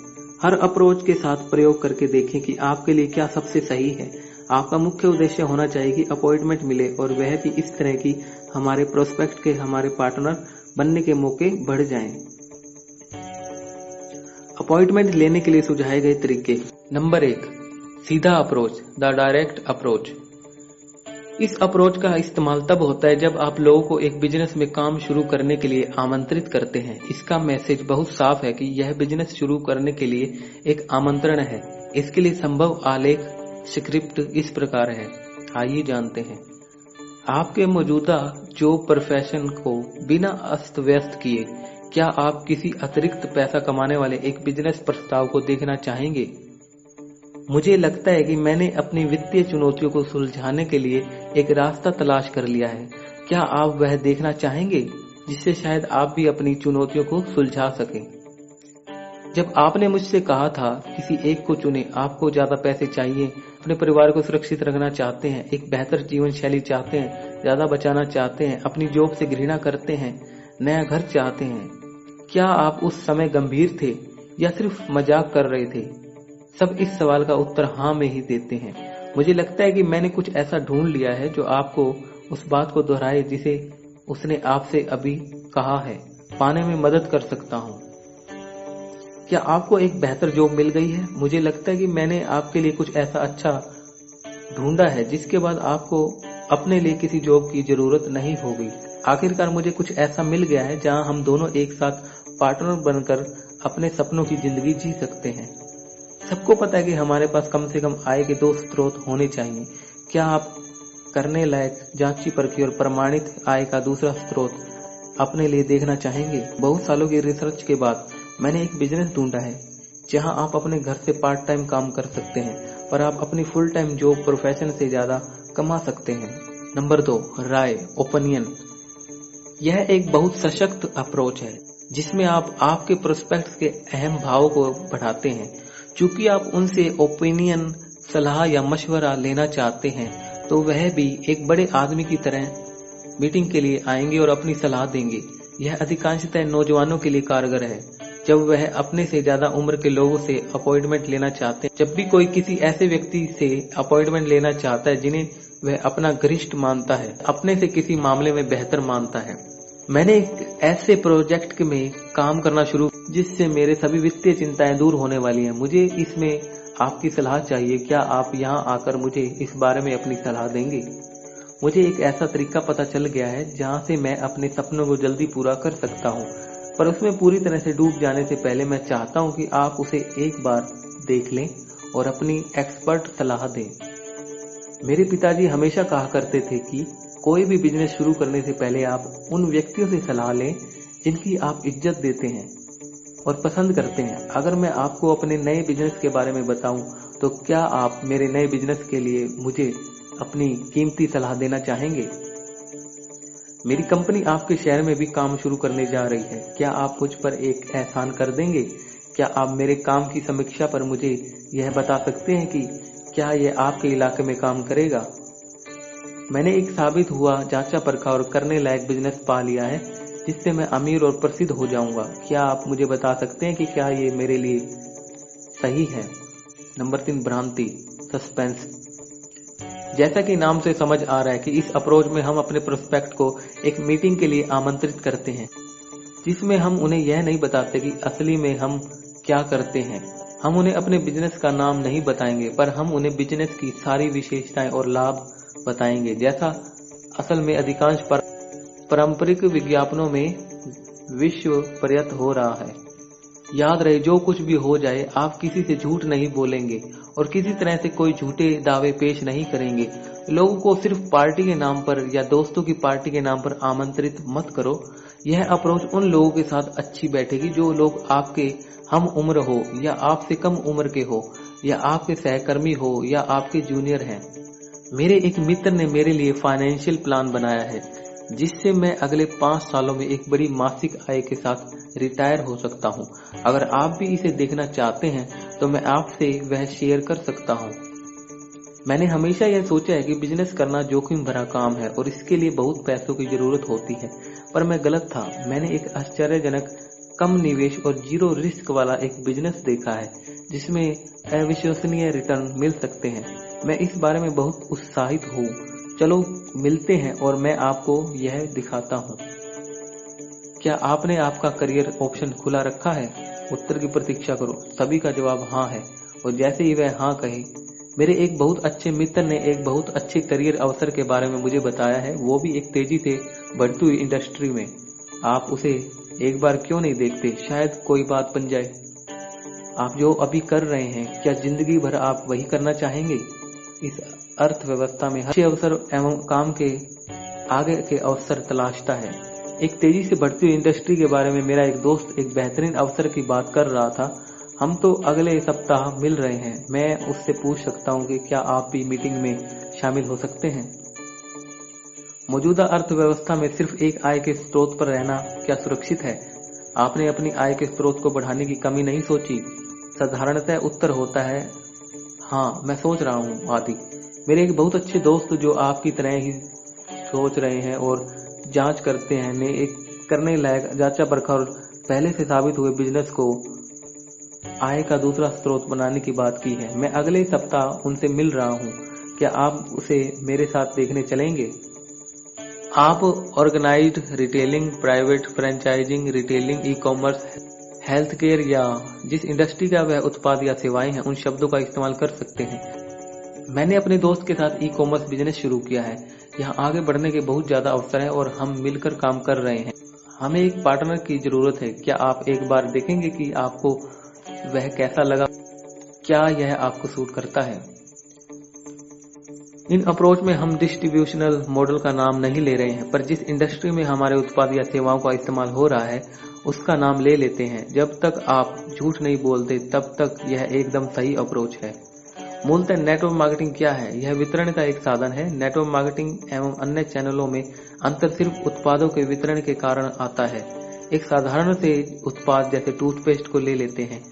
हर अप्रोच के साथ प्रयोग करके देखें कि आपके लिए क्या सबसे सही है। आपका मुख्य उद्देश्य होना चाहिए कि अपॉइंटमेंट मिले और वह भी इस तरह की हमारे प्रोस्पेक्ट के हमारे पार्टनर बनने के मौके बढ़ जाएं। अपॉइंटमेंट लेने के लिए सुझाए गए तरीके। नंबर 1, सीधा अप्रोच, द डायरेक्ट अप्रोच। इस अप्रोच का इस्तेमाल तब होता है जब आप लोगों को एक बिजनेस में काम शुरू करने के लिए आमंत्रित करते हैं। इसका मैसेज बहुत साफ है कि यह बिजनेस शुरू करने के लिए एक आमंत्रण है। इसके लिए संभव आलेख स्क्रिप्ट इस प्रकार है, आइए जानते हैं। आपके मौजूदा जॉब प्रोफेशन को बिना अस्त व्यस्त किए क्या आप किसी अतिरिक्त पैसा कमाने वाले एक बिजनेस प्रस्ताव को देखना चाहेंगे? मुझे लगता है कि मैंने अपनी वित्तीय चुनौतियों को सुलझाने के लिए एक रास्ता तलाश कर लिया है। क्या आप वह देखना चाहेंगे जिससे शायद आप भी अपनी चुनौतियों को सुलझा सकें? जब आपने मुझसे कहा था किसी एक को चुने, आपको ज्यादा पैसे चाहिए, अपने परिवार को सुरक्षित रखना चाहते हैं, एक बेहतर जीवन शैली चाहते हैं, ज्यादा बचाना चाहते हैं, अपनी जॉब से घृणा करते हैं, नया घर चाहते हैं, क्या आप उस समय गंभीर थे या सिर्फ मजाक कर रहे थे? सब इस सवाल का उत्तर हाँ में ही देते हैं। मुझे लगता है कि मैंने कुछ ऐसा ढूंढ लिया है जो आपको उस बात को दोहराए जिसे उसने आपसे अभी कहा है, पाने में मदद कर सकता हूँ। क्या आपको एक बेहतर जॉब मिल गई है? मुझे लगता है कि मैंने आपके लिए कुछ ऐसा अच्छा ढूंढा है जिसके बाद आपको अपने लिए किसी जॉब की जरूरत नहीं होगी। आखिरकार मुझे कुछ ऐसा मिल गया है जहां हम दोनों एक साथ पार्टनर बनकर अपने सपनों की जिंदगी जी सकते हैं। सबको पता है कि हमारे पास कम से कम आय के 2 स्रोत होने चाहिए। क्या आप करने लायक, जांची परखी और प्रमाणित आय का दूसरा स्रोत अपने लिए देखना चाहेंगे? बहुत सालों की रिसर्च के बाद मैंने एक बिजनेस ढूंढा है जहां आप अपने घर से पार्ट टाइम काम कर सकते हैं और आप अपनी फुल टाइम जॉब प्रोफेशन से ज्यादा कमा सकते हैं। नंबर 2, राय, ओपिनियन। यह एक बहुत सशक्त अप्रोच है जिसमें आप आपके प्रोस्पेक्ट्स के अहम भावों को बढ़ाते हैं। चूंकि आप उनसे ओपिनियन, सलाह या मशवरा लेना चाहते हैं तो वह भी एक बड़े आदमी की तरह मीटिंग के लिए आएंगे और अपनी सलाह देंगे। यह अधिकांशतः नौजवानों के लिए कारगर है जब वह अपने से ज्यादा उम्र के लोगों से अपॉइंटमेंट लेना चाहते हैं। जब भी कोई किसी ऐसे व्यक्ति से अपॉइंटमेंट लेना चाहता है जिन्हें वह अपना घनिष्ठ मानता है, अपने से किसी मामले में बेहतर मानता है। मैंने एक ऐसे प्रोजेक्ट में काम करना शुरू जिससे मेरे सभी वित्तीय चिंताएं दूर होने वाली हैं। मुझे इसमें आपकी सलाह चाहिए। क्या आप यहाँ आकर मुझे इस बारे में अपनी सलाह देंगे? मुझे एक ऐसा तरीका पता चल गया है जहाँ से मैं अपने सपनों को जल्दी पूरा कर सकता हूँ, पर उसमें पूरी तरह से डूब जाने से पहले मैं चाहता हूँ कि आप उसे एक बार देख लें और अपनी एक्सपर्ट सलाह दें। मेरे पिताजी हमेशा कहा करते थे कि कोई भी बिजनेस शुरू करने से पहले आप उन व्यक्तियों से सलाह लें जिनकी आप इज्जत देते हैं और पसंद करते हैं। अगर मैं आपको अपने नए बिजनेस के बारे में बताऊं तो क्या आप मेरे नए बिजनेस के लिए मुझे अपनी कीमती सलाह देना चाहेंगे? मेरी कंपनी आपके शहर में भी काम शुरू करने जा रही है। क्या आप मुझ पर एक एहसान कर देंगे? क्या आप मेरे काम की समीक्षा पर मुझे यह बता सकते हैं कि क्या यह आपके इलाके में काम करेगा? मैंने एक साबित हुआ, जांचा परखा और करने लायक बिजनेस पा लिया है जिससे मैं अमीर और प्रसिद्ध हो जाऊंगा। क्या आप मुझे बता सकते हैं कि क्या ये मेरे लिए सही है? नंबर 3, भ्रांति, सस्पेंस। जैसा कि नाम से समझ आ रहा है कि इस अप्रोच में हम अपने प्रोस्पेक्ट को एक मीटिंग के लिए आमंत्रित करते हैं, जिसमें हम उन्हें यह नहीं बताते कि असली में हम क्या करते हैं। हम उन्हें अपने बिजनेस का नाम नहीं बताएंगे, पर हम उन्हें बिजनेस की सारी विशेषताएं और लाभ बताएंगे, जैसा असल में अधिकांश पारंपरिक विज्ञापनों में विश्व पर्यत हो रहा है। याद रहे, जो कुछ भी हो जाए, आप किसी से झूठ नहीं बोलेंगे और किसी तरह से कोई झूठे दावे पेश नहीं करेंगे। लोगों को सिर्फ पार्टी के नाम पर या दोस्तों की पार्टी के नाम पर आमंत्रित मत करो। यह अप्रोच उन लोगों के साथ अच्छी बैठेगी जो लोग आपके हम उम्र हो या आपसे कम उम्र के हो, या आपके सहकर्मी हो या आपके जूनियर हैं। मेरे एक मित्र ने मेरे लिए फाइनेंशियल प्लान बनाया है जिससे मैं अगले 5 सालों में एक बड़ी मासिक आय के साथ रिटायर हो सकता हूं। अगर आप भी इसे देखना चाहते हैं तो मैं आपसे वह शेयर कर सकता हूं। मैंने हमेशा यह सोचा है कि बिजनेस करना जोखिम भरा काम है और इसके लिए बहुत पैसों की जरूरत होती है, पर मैं गलत था। मैंने एक आश्चर्यजनक कम निवेश और 0 रिस्क वाला एक बिजनेस देखा है जिसमें अविश्वसनीय रिटर्न मिल सकते हैं। मैं इस बारे में बहुत उत्साहित हूँ। चलो मिलते हैं और मैं आपको यह दिखाता हूँ। क्या आपने आपका करियर ऑप्शन खुला रखा है? उत्तर की प्रतीक्षा करो। सभी का जवाब हाँ है, और जैसे ही वह हाँ कहे, मेरे एक बहुत अच्छे मित्र ने एक बहुत अच्छे करियर अवसर के बारे में मुझे बताया है, वो भी एक तेजी से बढ़ती हुई इंडस्ट्री में। आप उसे एक बार क्यों नहीं देखते? शायद कोई बात बन जाए। आप जो अभी कर रहे हैं, क्या जिंदगी भर आप वही करना चाहेंगे? इस अर्थव्यवस्था में अच्छे अवसर एवं काम के आगे के अवसर तलाशता है। एक तेजी से बढ़ती हुई इंडस्ट्री के बारे में मेरा एक दोस्त एक बेहतरीन अवसर की बात कर रहा था। हम तो अगले सप्ताह मिल रहे हैं। मैं उससे पूछ सकता हूँ कि क्या आप भी मीटिंग में शामिल हो सकते हैं? मौजूदा अर्थव्यवस्था में सिर्फ एक आय के स्रोत पर रहना क्या सुरक्षित है? आपने अपनी आय के स्रोत को बढ़ाने की कमी नहीं सोची? साधारणतः उत्तर होता है हाँ, मैं सोच रहा हूँ आदि। मेरे एक बहुत अच्छे दोस्त जो आपकी तरह ही सोच रहे हैं और जांच करते हैं ने एक करने लायक जांचा परखा और पहले से साबित हुए बिजनेस को आय का दूसरा स्रोत बनाने की बात की है। मैं अगले सप्ताह उनसे मिल रहा हूँ। क्या आप उसे मेरे साथ देखने चलेंगे? आप organized retailing, private franchising, retailing, e commerce, health care या जिस इंडस्ट्री का वह उत्पाद या सेवाएं हैं, उन शब्दों का इस्तेमाल कर सकते हैं। मैंने अपने दोस्त के साथ ई कॉमर्स बिजनेस शुरू किया है। यहाँ आगे बढ़ने के बहुत ज्यादा अवसर हैं और हम मिलकर काम कर रहे हैं। हमें एक पार्टनर की जरूरत है। क्या आप एक बार देखेंगे कि आपको वह कैसा लगा? क्या यह आपको सूट करता है? इन अप्रोच में हम डिस्ट्रीब्यूशनल मॉडल का नाम नहीं ले रहे हैं, पर जिस इंडस्ट्री में हमारे उत्पाद या सेवाओं का इस्तेमाल हो रहा है उसका नाम ले लेते हैं। जब तक आप झूठ नहीं बोलते तब तक यह एकदम सही अप्रोच है। मूलतः नेटवर्क मार्केटिंग क्या है? यह वितरण का एक साधन है। नेटवर्क मार्केटिंग एवं अन्य चैनलों में अंतर सिर्फ उत्पादों के वितरण के कारण आता है। एक साधारण से उत्पाद जैसे टूथपेस्ट को ले लेते हैं।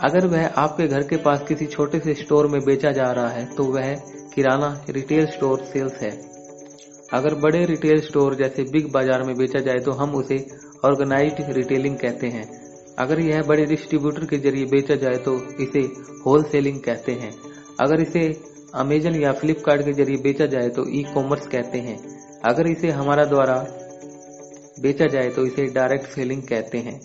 अगर वह आपके घर के पास किसी छोटे से स्टोर में बेचा जा रहा है तो वह किराना रिटेल स्टोर सेल्स है। अगर बड़े रिटेल स्टोर जैसे बिग बाजार में बेचा जाए तो हम उसे ऑर्गेनाइज्ड रिटेलिंग कहते हैं। अगर यह बड़े डिस्ट्रीब्यूटर के जरिए बेचा जाए तो इसे होलसेलिंग कहते हैं। अगर इसे अमेजन या फ्लिपकार्ट के जरिए बेचा जाए तो ई कॉमर्स कहते हैं। अगर इसे हमारा द्वारा बेचा जाए तो इसे डायरेक्ट सेलिंग कहते हैं।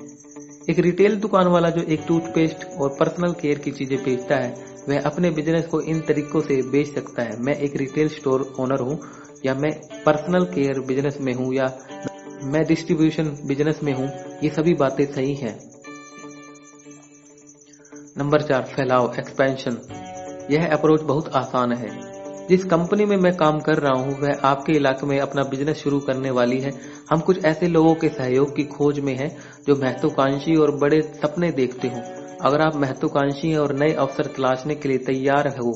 एक रिटेल दुकान वाला जो एक टूथपेस्ट और पर्सनल केयर की चीजें बेचता है, वह अपने बिजनेस को इन तरीकों से बेच सकता है। मैं एक रिटेल स्टोर ओनर हूँ, या मैं पर्सनल केयर बिजनेस में हूँ, या मैं डिस्ट्रीब्यूशन बिजनेस में हूँ, ये सभी बातें सही हैं। नंबर 4, फैलाव, एक्सपेंशन। यह अप्रोच बहुत आसान है। जिस कंपनी में मैं काम कर रहा हूँ वह आपके इलाके में अपना बिजनेस शुरू करने वाली है। हम कुछ ऐसे लोगों के सहयोग की खोज में हैं जो महत्वाकांक्षी और बड़े सपने देखते हो। अगर आप महत्वाकांक्षी और नए अवसर तलाशने के लिए तैयार हो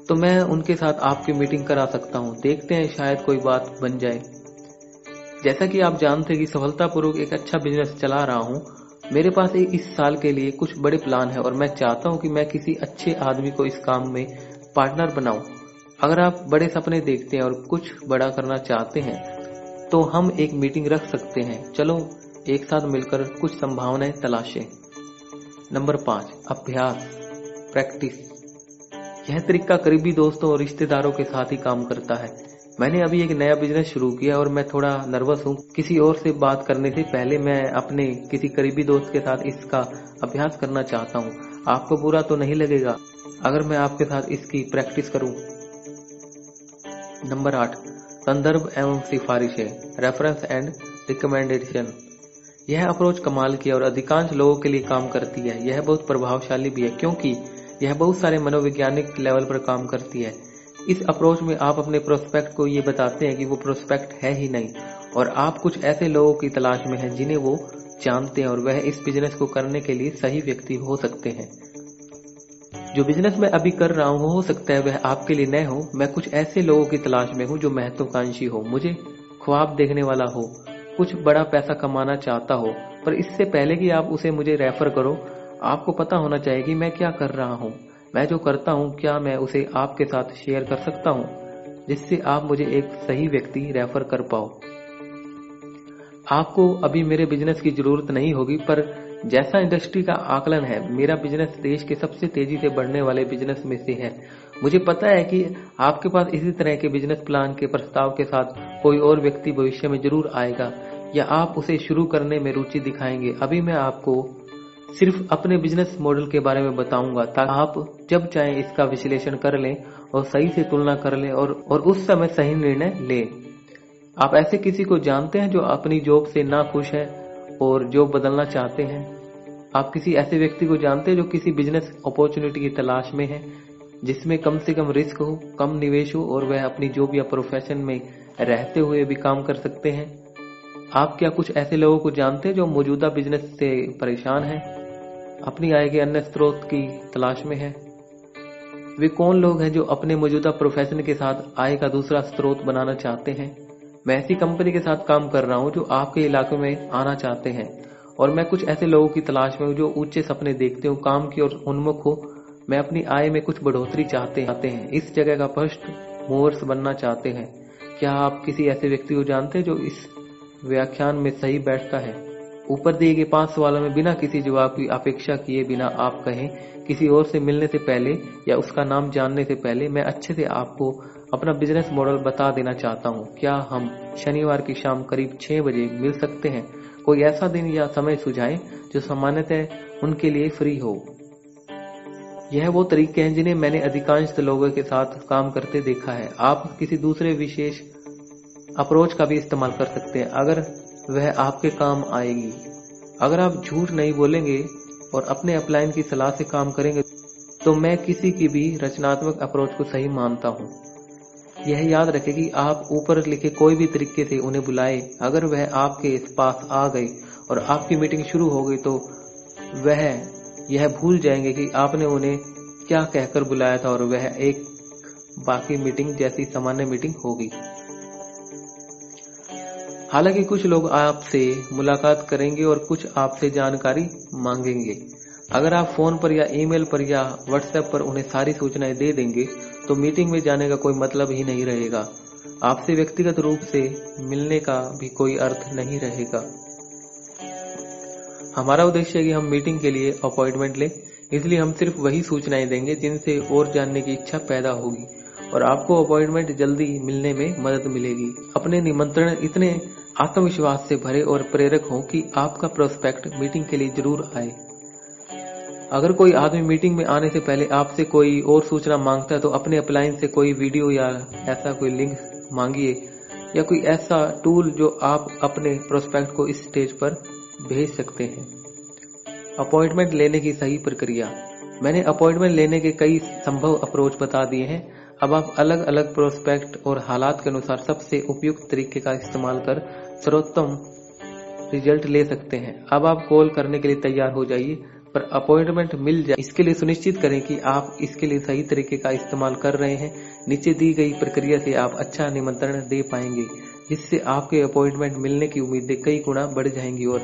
तो मैं उनके साथ आपकी मीटिंग करा सकता हूँ। देखते हैं, शायद कोई बात बन जाए। जैसा कि आप जानते हैं कि सफलतापूर्वक एक अच्छा बिजनेस चला रहा हूँ। मेरे पास इस साल के लिए कुछ बड़े प्लान है और मैं चाहता हूँ कि मैं किसी अच्छे आदमी को इस काम में पार्टनर बनाऊं। अगर आप बड़े सपने देखते हैं और कुछ बड़ा करना चाहते हैं तो हम एक मीटिंग रख सकते हैं। चलो एक साथ मिलकर कुछ संभावनाएं तलाशें। नंबर 5, अभ्यास, प्रैक्टिस। यह तरीका करीबी दोस्तों और रिश्तेदारों के साथ ही काम करता है। मैंने अभी एक नया बिजनेस शुरू किया और मैं थोड़ा नर्वस हूँ। किसी और से बात करने से पहले मैं अपने किसी करीबी दोस्त के साथ इसका अभ्यास करना चाहता हूँ। आपको बुरा तो नहीं लगेगा अगर मैं आपके साथ इसकी प्रैक्टिस करूँ? नंबर 8, संदर्भ एवं सिफारिशें, रेफरेंस एंड रिकमेंडेशन। यह अप्रोच कमाल की और अधिकांश लोगों के लिए काम करती है। यह बहुत प्रभावशाली भी है क्योंकि यह बहुत सारे मनोवैज्ञानिक लेवल पर काम करती है। इस अप्रोच में आप अपने प्रोस्पेक्ट को ये बताते हैं कि वो प्रोस्पेक्ट है ही नहीं, और आप कुछ ऐसे लोगों की तलाश में हैं जिन्हें वो जानते हैं और वह इस बिजनेस को करने के लिए सही व्यक्ति हो सकते हैं। जो बिजनेस मैं अभी कर रहा हूँ हो सकता है वह आपके लिए नए हो। मैं कुछ ऐसे लोगों की तलाश में हूँ जो महत्वाकांक्षी हो, मुझे ख्वाब देखने वाला हो, कुछ बड़ा पैसा कमाना चाहता हो। पर इससे पहले कि आप उसे मुझे रेफर करो, आपको पता होना चाहिए कि मैं क्या कर रहा हूँ, मैं जो करता हूँ क्या मैं उसे आपके साथ शेयर कर सकता हूँ, जिससे आप मुझे एक सही व्यक्ति रेफर कर पाओ। आपको अभी मेरे बिजनेस की जरूरत नहीं होगी, पर जैसा इंडस्ट्री का आकलन है, मेरा बिजनेस देश के सबसे तेजी से बढ़ने वाले बिजनेस में से है। मुझे पता है कि आपके पास इसी तरह के बिजनेस प्लान के प्रस्ताव के साथ कोई और व्यक्ति भविष्य में जरूर आएगा, या आप उसे शुरू करने में रुचि दिखाएंगे। अभी मैं आपको सिर्फ अपने बिजनेस मॉडल के बारे में बताऊंगा ताकि आप जब चाहें इसका विश्लेषण कर लें और सही से तुलना कर लें और उस समय सही निर्णय लें। आप ऐसे किसी को जानते हैं जो अपनी जॉब से ना खुश है और जॉब बदलना चाहते हैं? आप किसी ऐसे व्यक्ति को जानते हैं जो किसी बिजनेस अपॉर्चुनिटी की तलाश में है जिसमें कम से कम रिस्क हो, कम निवेश हो और वह अपनी जॉब या प्रोफेशन में रहते हुए भी काम कर सकते हैं? आप क्या कुछ ऐसे लोगों को जानते हैं जो मौजूदा बिजनेस से परेशान हैं, अपनी आय के अन्य स्रोत की तलाश में है? वे कौन लोग हैं जो अपने मौजूदा प्रोफेशन के साथ आय का दूसरा स्रोत बनाना चाहते हैं? मैं ऐसी कंपनी के साथ काम कर रहा हूं जो आपके इलाके में आना चाहते हैं, और मैं कुछ ऐसे लोगों की तलाश में हूं जो ऊंचे सपने देखते हो, काम की ओर उन्मुख हो। मैं अपनी आय में कुछ बढ़ोतरी चाहते हैं, इस जगह का फर्स्ट मूवर्स बनना चाहते हैं। क्या आप किसी ऐसे व्यक्ति को जानते हैं जो इस व्याख्यान में सही बैठता है? ऊपर दिए गए 5 सवालों में बिना किसी जवाब की अपेक्षा किए बिना आप कहें, किसी और से मिलने से पहले या उसका नाम जानने से पहले मैं अच्छे से आपको अपना बिजनेस मॉडल बता देना चाहता हूँ। क्या हम शनिवार की शाम करीब 6 बजे मिल सकते हैं? कोई ऐसा दिन या समय सुझाएं जो सामान्यतः उनके लिए फ्री हो। यह वो तरीके हैं जिन्हें मैंने अधिकांश लोगों के साथ काम करते देखा है। आप किसी दूसरे विशेष अप्रोच का भी इस्तेमाल कर सकते हैं अगर वह आपके काम आएगी। अगर आप झूठ नहीं बोलेंगे और अपने अपलाइन की सलाह से काम करेंगे तो मैं किसी की भी रचनात्मक अप्रोच को सही मानता हूँ। यह याद रखें कि आप ऊपर लिखे कोई भी तरीके से उन्हें बुलाए, अगर वह आपके पास आ गए और आपकी मीटिंग शुरू हो गई तो वह यह भूल जाएंगे कि आपने उन्हें क्या कहकर बुलाया था और वह एक बाकी मीटिंग जैसी सामान्य मीटिंग होगी। हालांकि कुछ लोग आपसे मुलाकात करेंगे और कुछ आपसे जानकारी मांगेंगे। अगर आप फोन पर या ईमेल पर या व्हाट्सएप पर उन्हें सारी सूचनाएं दे देंगे तो मीटिंग में जाने का कोई मतलब ही नहीं रहेगा। आपसे व्यक्तिगत रूप से मिलने का भी कोई अर्थ नहीं रहेगा। हमारा उद्देश्य है कि हम मीटिंग के लिए अपॉइंटमेंट लें, इसलिए हम सिर्फ वही सूचनाएं देंगे जिनसे और जानने की इच्छा पैदा होगी और आपको अपॉइंटमेंट जल्दी मिलने में मदद मिलेगी। अपने निमंत्रण इतने आत्मविश्वास से भरे और प्रेरक हो कि आपका प्रोस्पेक्ट मीटिंग के लिए जरूर आए। अगर कोई आदमी मीटिंग में आने से पहले आपसे कोई और सूचना मांगता है तो अपने अप्लायंस से कोई वीडियो या ऐसा कोई लिंक मांगिए या कोई ऐसा टूल जो आप अपने प्रोस्पेक्ट को इस स्टेज पर भेज सकते हैं। अपॉइंटमेंट लेने की सही प्रक्रिया। मैंने अपॉइंटमेंट लेने के कई संभव अप्रोच बता दिए हैं। अब आप अलग अलग प्रोस्पेक्ट और हालात के अनुसार सबसे उपयुक्त तरीके का इस्तेमाल कर सर्वोत्तम रिजल्ट ले सकते हैं। अब आप कॉल करने के लिए तैयार हो जाइए, पर अपॉइंटमेंट मिल जाए इसके लिए सुनिश्चित करें कि आप इसके लिए सही तरीके का इस्तेमाल कर रहे हैं। नीचे दी गई प्रक्रिया से आप अच्छा निमंत्रण दे पाएंगे, जिससे आपके अपॉइंटमेंट मिलने की उम्मीदें कई गुना बढ़ जाएंगी और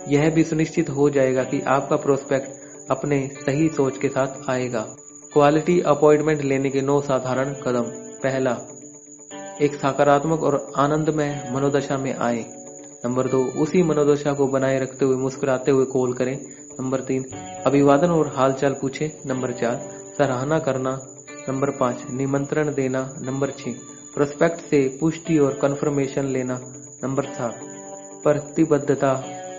यह भी सुनिश्चित हो जाएगा कि आपका प्रोस्पेक्ट अपने सही सोच के साथ आएगा। क्वालिटी अपॉइंटमेंट लेने के 9 साधारण कदम। पहला, एक सकारात्मक और आनंदमय मनोदशा में आए। नंबर 2, उसी मनोदशा को बनाए रखते हुए मुस्कुराते हुए कॉल करें। नंबर 3, अभिवादन और हालचाल पूछे। नंबर 4, सराहना करना। नंबर 5, निमंत्रण देना। नंबर 6, प्रोस्पेक्ट से पुष्टि और कंफर्मेशन लेना। नंबर 7, प्रतिबद्धता।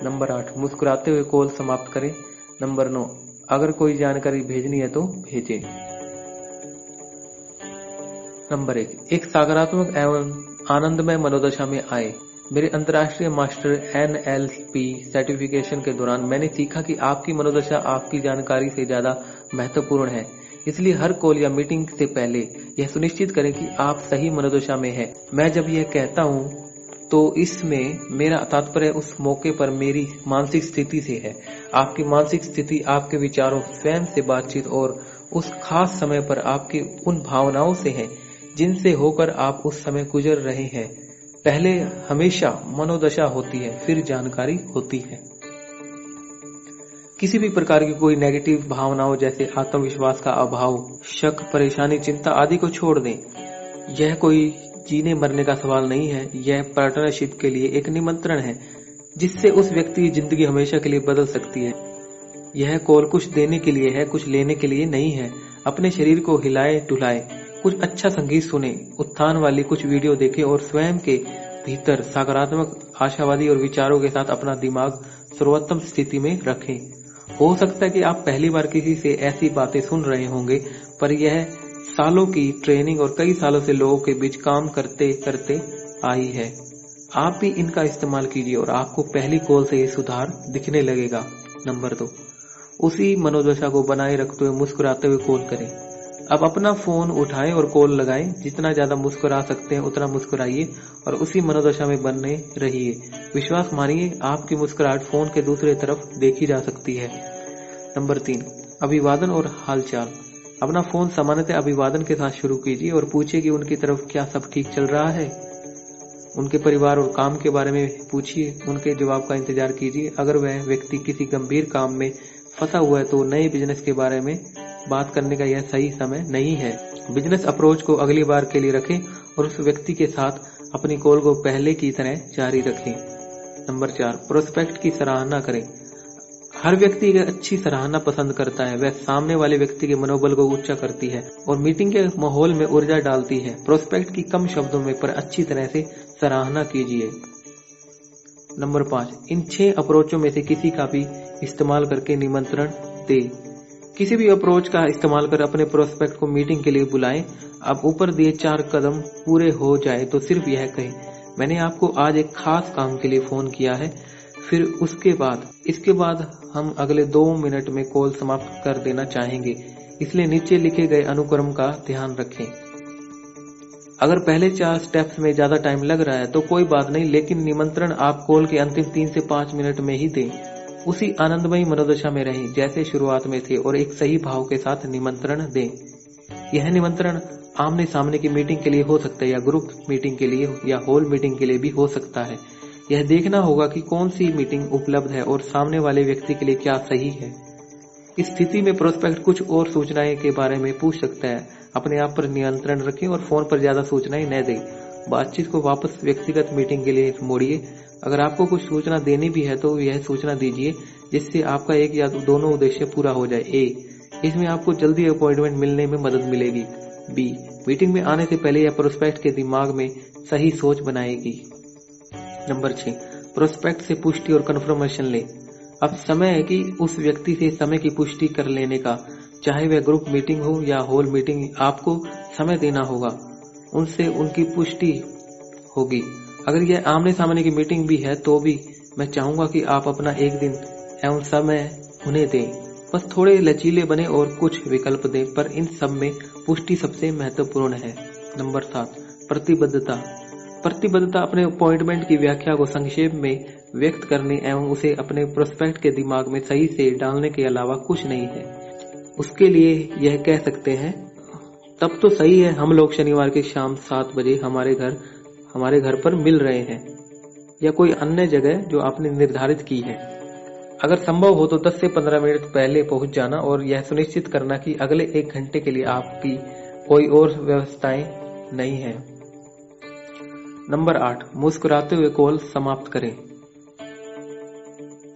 नंबर 8, मुस्कुराते हुए कॉल समाप्त करें। नंबर 9, अगर कोई जानकारी भेजनी है तो भेजें। नंबर 1, एक सकारात्मक एवं आनंदमय मनोदशा में आए। मेरे अंतर्राष्ट्रीय मास्टर NLP सर्टिफिकेशन के दौरान मैंने सीखा कि आपकी मनोदशा आपकी जानकारी से ज्यादा महत्वपूर्ण है। इसलिए हर कॉल या मीटिंग से पहले यह सुनिश्चित करें कि आप सही मनोदशा में हैं। मैं जब यह कहता हूँ तो इसमें मेरा तात्पर्य उस मौके पर मेरी मानसिक स्थिति से है। आपकी मानसिक स्थिति आपके विचारों, स्वयं से बातचीत और उस खास समय पर आपकी उन भावनाओं से है जिनसे होकर आप उस समय गुजर रहे हैं। पहले हमेशा मनोदशा होती है, फिर जानकारी होती है। किसी भी प्रकार की कोई नेगेटिव भावनाओं जैसे आत्मविश्वास का अभाव, शक, परेशानी, चिंता आदि को छोड़ दें। यह कोई जीने मरने का सवाल नहीं है। यह पार्टनरशिप के लिए एक निमंत्रण है जिससे उस व्यक्ति की जिंदगी हमेशा के लिए बदल सकती है। यह कॉल कुछ देने के लिए है, कुछ लेने के लिए नहीं है। अपने शरीर को हिलाए डुलाए, कुछ अच्छा संगीत सुने, उत्थान वाली कुछ वीडियो देखें और स्वयं के भीतर सकारात्मक, आशावादी और विचारों के साथ अपना दिमाग सर्वोत्तम स्थिति में रखें। हो सकता है कि आप पहली बार किसी से ऐसी बातें सुन रहे होंगे, पर यह सालों की ट्रेनिंग और कई सालों से लोगों के बीच काम करते करते आई है। आप भी इनका इस्तेमाल कीजिए और आपको पहली कॉल से ही सुधार दिखने लगेगा। नंबर 2, उसी मनोदशा को बनाए रखते हुए मुस्कुराते हुए कॉल करें। अब अपना फोन उठाएं और कॉल लगाएं। जितना ज्यादा मुस्कुरा सकते हैं उतना मुस्कुराइए और उसी मनोदशा में बने रहिए। विश्वास मानिए, आपकी मुस्कुराहट फोन के दूसरे तरफ देखी जा सकती है। नंबर 3, अभिवादन और हालचाल। अपना फोन सामान्यतः अभिवादन के साथ शुरू कीजिए और पूछिए कि उनकी तरफ क्या सब ठीक चल रहा है। उनके परिवार और काम के बारे में पूछिए, उनके जवाब का इंतजार कीजिए। अगर वह व्यक्ति किसी गंभीर काम में फंसा हुआ है तो नए बिजनेस के बारे में बात करने का यह सही समय नहीं है। बिजनेस अप्रोच को अगली बार के लिए रखें और उस व्यक्ति के साथ अपनी कॉल को पहले की तरह जारी रखें। नंबर 4, प्रोस्पेक्ट की सराहना करें। हर व्यक्ति एक अच्छी सराहना पसंद करता है। वह सामने वाले व्यक्ति के मनोबल को ऊंचा करती है और मीटिंग के माहौल में ऊर्जा डालती है। प्रोस्पेक्ट की कम शब्दों में पर अच्छी तरह से सराहना कीजिए। नंबर 5, इन 6 अप्रोचों में से किसी का भी इस्तेमाल करके निमंत्रण दे। किसी भी अप्रोच का इस्तेमाल कर अपने प्रोस्पेक्ट को मीटिंग के लिए बुलाएं। अब ऊपर दिए 4 कदम पूरे हो जाए तो सिर्फ यह कहें, मैंने आपको आज एक खास काम के लिए फोन किया है। फिर इसके बाद हम अगले 2 मिनट में कॉल समाप्त कर देना चाहेंगे, इसलिए नीचे लिखे गए अनुक्रम का ध्यान रखें। अगर पहले 4 स्टेप्स में ज्यादा टाइम लग रहा है तो कोई बात नहीं, लेकिन निमंत्रण आप कॉल के अंतिम 3 से 5 मिनट में ही दें। उसी आनंदमयी मनोदशा में रहें जैसे शुरुआत में थे और एक सही भाव के साथ निमंत्रण दें। यह निमंत्रण आमने सामने की मीटिंग के लिए हो सकता है या ग्रुप मीटिंग के लिए या हॉल मीटिंग के लिए भी हो सकता है। यह देखना होगा कि कौन सी मीटिंग उपलब्ध है और सामने वाले व्यक्ति के लिए क्या सही है। इस स्थिति में प्रोस्पेक्ट कुछ और सूचनाएं के बारे में पूछ सकता है। अपने आप पर नियंत्रण रखें और फोन पर ज्यादा सूचनाएं न दें। बातचीत को वापस व्यक्तिगत मीटिंग के लिए मोड़िए। अगर आपको कुछ सूचना देनी भी है तो यह सूचना दीजिए जिससे आपका एक या दोनों उद्देश्य पूरा हो जाए। ए, इसमें आपको जल्दी अपॉइंटमेंट मिलने में मदद मिलेगी। बी, मीटिंग में आने से पहले यह प्रोस्पेक्ट के दिमाग में सही सोच बनाएगी। नंबर 6, प्रोस्पेक्ट से पुष्टि और कंफर्मेशन ले। अब समय है कि उस व्यक्ति से समय की पुष्टि कर लेने का, चाहे वह ग्रुप मीटिंग हो या हॉल मीटिंग, आपको समय देना होगा, उनसे उनकी पुष्टि होगी। अगर यह आमने सामने की मीटिंग भी है तो भी मैं चाहूंगा कि आप अपना एक दिन एवं समय उन्हें दें। बस थोड़े लचीले बने और कुछ विकल्प दें, पर इन सब में पुष्टि सबसे महत्वपूर्ण है। नंबर 7, प्रतिबद्धता। प्रतिबद्धता अपने अपॉइंटमेंट की व्याख्या को संक्षेप में व्यक्त करने एवं उसे अपने प्रोस्पेक्ट के दिमाग में सही से डालने के अलावा कुछ नहीं है। उसके लिए यह कह सकते हैं, तब तो सही है, हम लोग शनिवार की शाम 7 बजे हमारे घर पर मिल रहे हैं, या कोई अन्य जगह जो आपने निर्धारित की है। अगर संभव हो तो 10 से 15 मिनट पहले पहुंच जाना और यह सुनिश्चित करना कि अगले 1 घंटे के लिए आपकी कोई और व्यवस्थाएं नहीं है। नंबर 8, मुस्कुराते हुए कॉल समाप्त करें।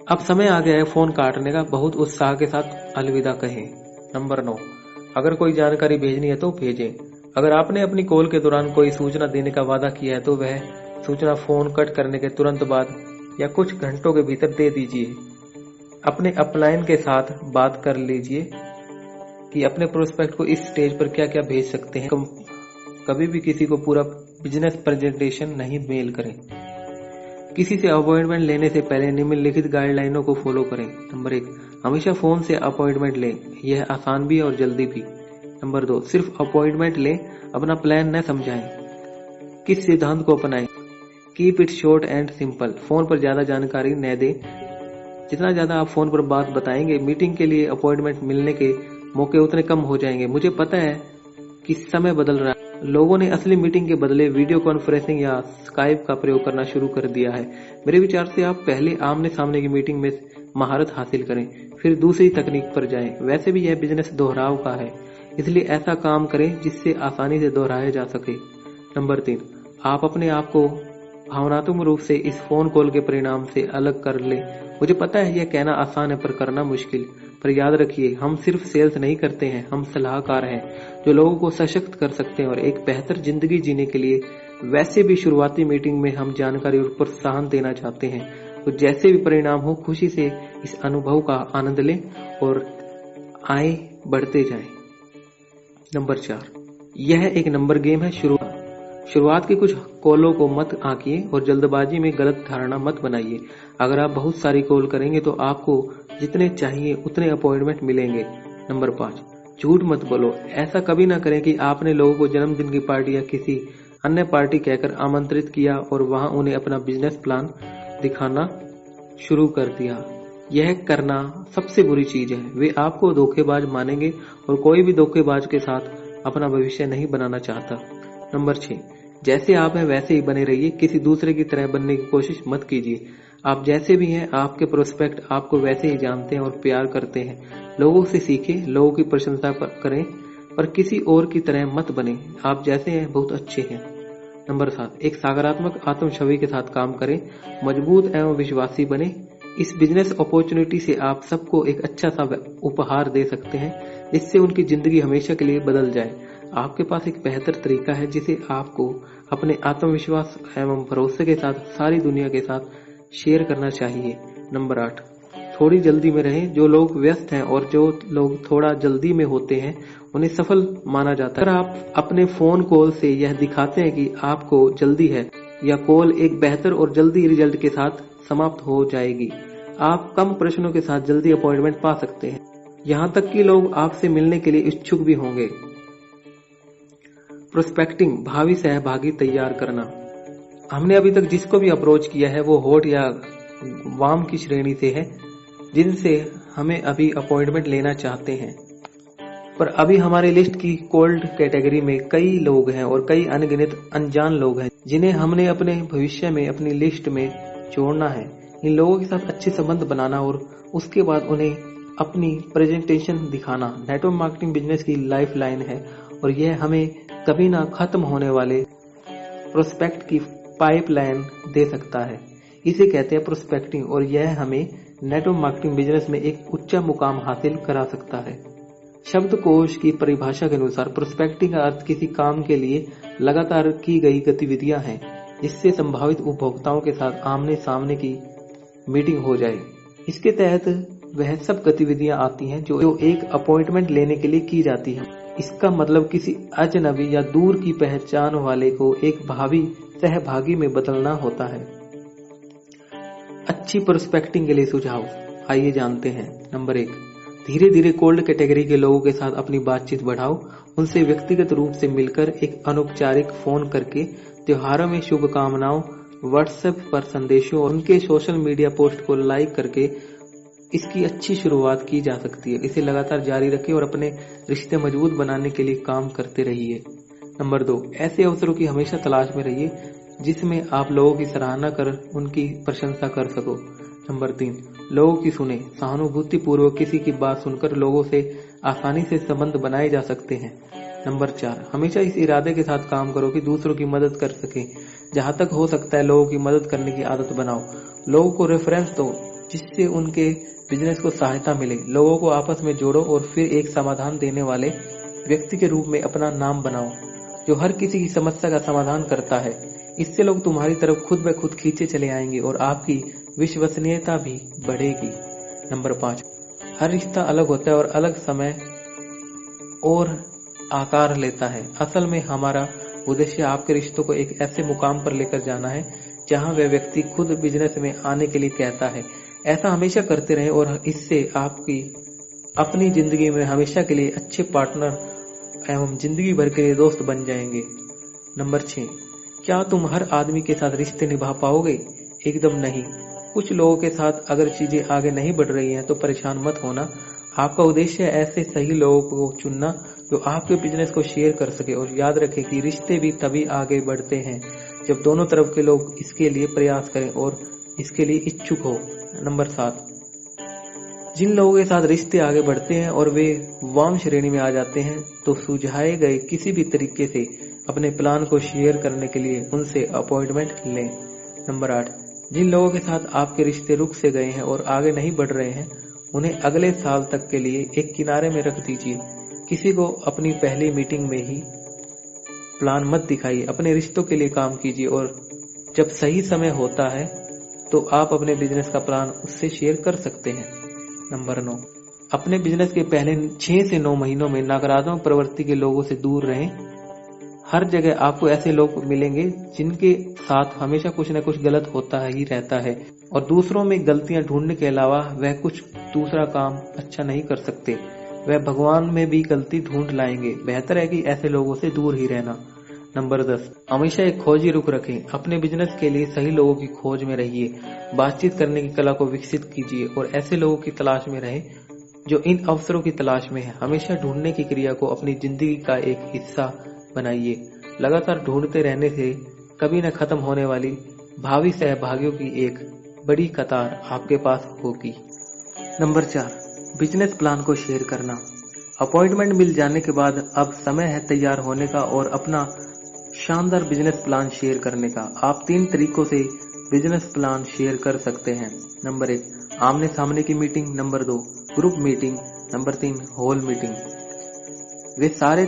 अब समय आ गया है फोन काटने का, बहुत उत्साह के साथ अलविदा कहें। नंबर 9, अगर कोई जानकारी भेजनी है तो भेजें। अगर आपने अपनी कॉल के दौरान कोई सूचना देने का वादा किया है तो वह सूचना फोन कट करने के तुरंत बाद या कुछ घंटों के भीतर दे दीजिए। अपने अपलाइन के साथ बात कर लीजिए कि अपने प्रोस्पेक्ट को इस स्टेज पर क्या क्या भेज सकते हैं। कभी भी किसी को पूरा बिजनेस प्रेजेंटेशन नहीं मेल करें। किसी से अपॉइंटमेंट लेने से पहले निम्नलिखित गाइडलाइनों को फॉलो करें। नंबर 1, हमेशा फोन से अपॉइंटमेंट लें, यह आसान भी है और जल्दी भी। नंबर 2, सिर्फ अपॉइंटमेंट लें, अपना प्लान न समझाएं। किस सिद्धांत को अपनाएं? Keep it short and simple. Phone पर ज्यादा जानकारी न दें। जितना ज्यादा आप फोन पर बात बताएंगे, मीटिंग के लिए अपॉइंटमेंट मिलने के मौके उतने कम हो जाएंगे। मुझे पता है कि समय बदल रहा है, लोगों ने असली मीटिंग के बदले वीडियो कॉन्फ्रेंसिंग या स्काइप का प्रयोग करना शुरू कर दिया है। मेरे विचार से आप पहले आमने सामने की मीटिंग में महारत हासिल करें, फिर दूसरी तकनीक पर जाएं। वैसे भी यह बिजनेस दोहराव का है, इसलिए ऐसा काम करें जिससे आसानी से दोहराया जा सके। नंबर 3, आप अपने आप को भावनात्मक रूप से इस फोन कॉल के परिणाम से अलग कर लें। मुझे पता है यह कहना आसान है पर करना मुश्किल। पर याद रखिए, हम सिर्फ सेल्स नहीं करते हैं, हम सलाहकार हैं जो लोगों को सशक्त कर सकते हैं और एक बेहतर जिंदगी जीने के लिए। वैसे भी शुरुआती मीटिंग में हम जानकारी और प्रोत्साहन देना चाहते हैं, तो जैसे भी परिणाम हो, खुशी से इस अनुभव का आनंद लें और आए बढ़ते जाएं। नंबर 4, यह एक नंबर गेम है। शुरुआत की कुछ कॉलों को मत आंकिए और जल्दबाजी में गलत धारणा मत बनाइए। अगर आप बहुत सारी कॉल करेंगे तो आपको जितने चाहिए उतने अपॉइंटमेंट मिलेंगे। नंबर 5, झूठ मत बोलो। ऐसा कभी ना करें कि आपने लोगों को जन्मदिन की पार्टी या किसी अन्य पार्टी कहकर आमंत्रित किया और वहां उन्हें अपना बिजनेस प्लान दिखाना शुरू कर दिया। यह करना सबसे बुरी चीज है। वे आपको धोखेबाज मानेंगे और कोई भी धोखेबाज के साथ अपना भविष्य नहीं बनाना चाहता। नंबर 6, जैसे आप हैं वैसे ही बने रहिए, किसी दूसरे की तरह बनने की कोशिश मत कीजिए। आप जैसे भी हैं, आपके प्रोस्पेक्ट आपको वैसे ही जानते हैं और प्यार करते हैं। लोगों से सीखें, लोगों की प्रशंसा करें, पर किसी और की तरह मत बने। आप जैसे हैं बहुत अच्छे हैं। नंबर 7, एक सकारात्मक आत्म छवि के साथ काम करें, मजबूत एवं विश्वासी बने। इस बिजनेस अपॉर्चुनिटी से आप सबको एक अच्छा सा उपहार दे सकते हैं जिससे उनकी जिंदगी हमेशा के लिए बदल जाए। आपके पास एक बेहतर तरीका है जिसे आपको अपने आत्मविश्वास एवं भरोसे के साथ सारी दुनिया के साथ शेयर करना चाहिए। नंबर 8, थोड़ी जल्दी में रहें। जो लोग व्यस्त हैं और जो लोग थोड़ा जल्दी में होते हैं उन्हें सफल माना जाता है। अगर आप अपने फोन कॉल से यह दिखाते हैं कि आपको जल्दी है, या कॉल एक बेहतर और जल्दी रिजल्ट के साथ समाप्त हो जाएगी, आप कम प्रश्नों के साथ जल्दी अपॉइंटमेंट पा सकते हैं। यहाँ तक कि लोग आपसे मिलने के लिए इच्छुक भी होंगे। प्रोस्पेक्टिंग, भावी सहभागी तैयार करना। हमने अभी तक जिसको भी अप्रोच किया है वो हॉट या वार्म की श्रेणी से है, जिनसे हमें अभी अपॉइंटमेंट लेना चाहते हैं। पर अभी हमारी लिस्ट की कोल्ड कैटेगरी में कई लोग हैं और कई अनगिनत अनजान लोग हैं जिन्हें हमने अपने भविष्य में अपनी लिस्ट में जोड़ना है। इन लोगों के साथ अच्छे संबंध बनाना और उसके बाद उन्हें अपनी प्रेजेंटेशन दिखाना नेटवर्क मार्केटिंग बिजनेस की लाइफ लाइन है, और यह हमें कभी ना खत्म होने वाले प्रोस्पेक्ट की पाइपलाइन दे सकता है। इसे कहते हैं प्रोस्पेक्टिंग, और यह हमें नेटवर्क मार्केटिंग बिजनेस में एक उच्च मुकाम हासिल करा सकता है। शब्दकोश की परिभाषा के अनुसार प्रोस्पेक्टिंग का अर्थ किसी काम के लिए लगातार की गई गतिविधियां हैं। जिससे संभावित उपभोक्ताओं के साथ आमने सामने की मीटिंग हो जाए। इसके तहत वह सब गतिविधियां आती हैं जो एक अपॉइंटमेंट लेने के लिए की जाती हैं। इसका मतलब किसी अजनबी या दूर की पहचान वाले को एक भावी सहभागी में बदलना होता है। अच्छी प्रोस्पेक्टिंग के लिए सुझाव आइए जानते हैं। नंबर 1, धीरे धीरे कोल्ड कैटेगरी के लोगों के साथ अपनी बातचीत बढ़ाओ। उनसे व्यक्तिगत रूप से मिलकर एक अनौपचारिक फोन करके, त्योहारों में शुभकामनाओं, व्हाट्सएप पर संदेशों और उनके सोशल मीडिया पोस्ट को लाइक करके इसकी अच्छी शुरुआत की जा सकती है। इसे लगातार जारी रखें और अपने रिश्ते मजबूत बनाने के लिए काम करते रहिए। नंबर 2, ऐसे अवसरों की हमेशा तलाश में रहिए जिसमें आप लोगों की सराहना कर उनकी प्रशंसा कर सको। नंबर 3, लोगों की सुने। सहानुभूति पूर्वक किसी की बात सुनकर लोगों से आसानी से संबंध बनाए जा सकते हैं। नंबर 4, हमेशा इस इरादे के साथ काम करो कि दूसरों की मदद कर सके। जहां तक हो सकता है लोगों की मदद करने की आदत बनाओ। लोगों को रेफरेंस दो जिससे उनके बिजनेस को सहायता मिले। लोगों को आपस में जोड़ो और फिर एक समाधान देने वाले व्यक्ति के रूप में अपना नाम बनाओ जो हर किसी की समस्या का समाधान करता है। इससे लोग तुम्हारी तरफ खुद ब खुद खींचे चले आएंगे और आपकी विश्वसनीयता भी बढ़ेगी। नंबर 5, हर रिश्ता अलग होता है और अलग समय और आकार लेता है। असल में हमारा उद्देश्य आपके रिश्तों को एक ऐसे मुकाम पर लेकर जाना है जहां वह व्यक्ति खुद बिजनेस में आने के लिए कहता है। ऐसा हमेशा करते रहें और इससे आपकी अपनी जिंदगी में हमेशा के लिए अच्छे पार्टनर एवं जिंदगी भर के लिए दोस्त बन जाएंगे। नंबर 6, क्या तुम हर आदमी के साथ रिश्ते निभा पाओगे? एकदम नहीं। कुछ लोगों के साथ अगर चीजें आगे नहीं बढ़ रही हैं तो परेशान मत होना। आपका उद्देश्य है ऐसे सही लोगों को चुनना जो आपके बिजनेस को शेयर कर सके। और याद रखें कि रिश्ते भी तभी आगे बढ़ते हैं जब दोनों तरफ के लोग इसके लिए प्रयास करें और इसके लिए इच्छुक हो। नंबर 7, जिन लोगों के साथ रिश्ते आगे बढ़ते हैं और वे वार्म श्रेणी में आ जाते हैं तो सुझाए गए किसी भी तरीके से अपने प्लान को शेयर करने के लिए उनसे अपॉइंटमेंट लें। नंबर 8, जिन लोगों के साथ आपके रिश्ते रुक से गए हैं और आगे नहीं बढ़ रहे हैं उन्हें अगले साल तक के लिए एक किनारे में रख दीजिए। किसी को अपनी पहली मीटिंग में ही प्लान मत दिखाइए। अपने रिश्तों के लिए काम कीजिए और जब सही समय होता है तो आप अपने बिजनेस का प्लान उससे शेयर कर सकते हैं। नंबर 9, अपने बिजनेस के पहले 6 से 9 महीनों में नकारात्मक प्रवृत्ति के लोगों से दूर रहें। हर जगह आपको ऐसे लोग मिलेंगे जिनके साथ हमेशा कुछ न कुछ गलत होता ही रहता है और दूसरों में गलतियां ढूंढने के अलावा वह कुछ दूसरा काम अच्छा नहीं कर सकते। वह भगवान में भी गलती ढूंढ लाएंगे। बेहतर है कि ऐसे लोगों से दूर ही रहना। नंबर 10, हमेशा एक खोजी रुख रखें। अपने बिजनेस के लिए सही लोगों की खोज में रहिए। बातचीत करने की कला को विकसित कीजिए और ऐसे लोगों की तलाश में रहें जो इन अवसरों की तलाश में है। हमेशा ढूंढने की क्रिया को अपनी जिंदगी का एक हिस्सा बनाइए। लगातार ढूंढते रहने से कभी न खत्म होने वाली भावी सहभागियों की एक बड़ी कतार आपके पास होगी। नंबर 4, बिजनेस प्लान को शेयर करना। अपॉइंटमेंट मिल जाने के बाद अब समय है तैयार होने का और अपना शानदार बिजनेस प्लान शेयर करने का। आप 3 तरीकों से बिजनेस प्लान शेयर कर सकते हैं। नंबर 1, आमने सामने की meeting. Number 2, group meeting. Number 3, whole meeting. ये सारे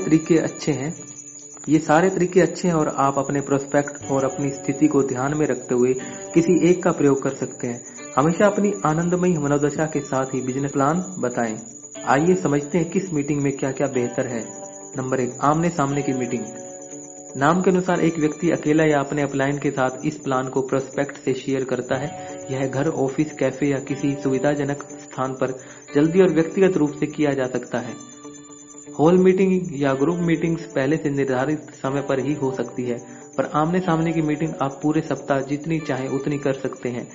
तरीके अच्छे हैं और आप अपने प्रोस्पेक्ट और अपनी स्थिति को ध्यान में रखते हुए किसी एक का प्रयोग कर सकते हैं। हमेशा अपनी आनंदमयी मनोदशा के साथ ही बिजनेस प्लान बताएं। आइए समझते हैं किस मीटिंग में क्या क्या बेहतर है। नंबर 1, आमने सामने की मीटिंग। नाम के अनुसार एक व्यक्ति अकेला या अपने अपलाइन के साथ इस प्लान को प्रोस्पेक्ट से शेयर करता है। यह घर, ऑफिस, कैफे या किसी सुविधाजनक स्थान पर जल्दी और व्यक्तिगत रूप से किया जा सकता है। होल मीटिंग या ग्रुप मीटिंग्स पहले से निर्धारित समय पर ही हो सकती है, पर आमने सामने की मीटिंग आप पूरे सप्ताह जितनी चाहें उतनी कर सकते हैं।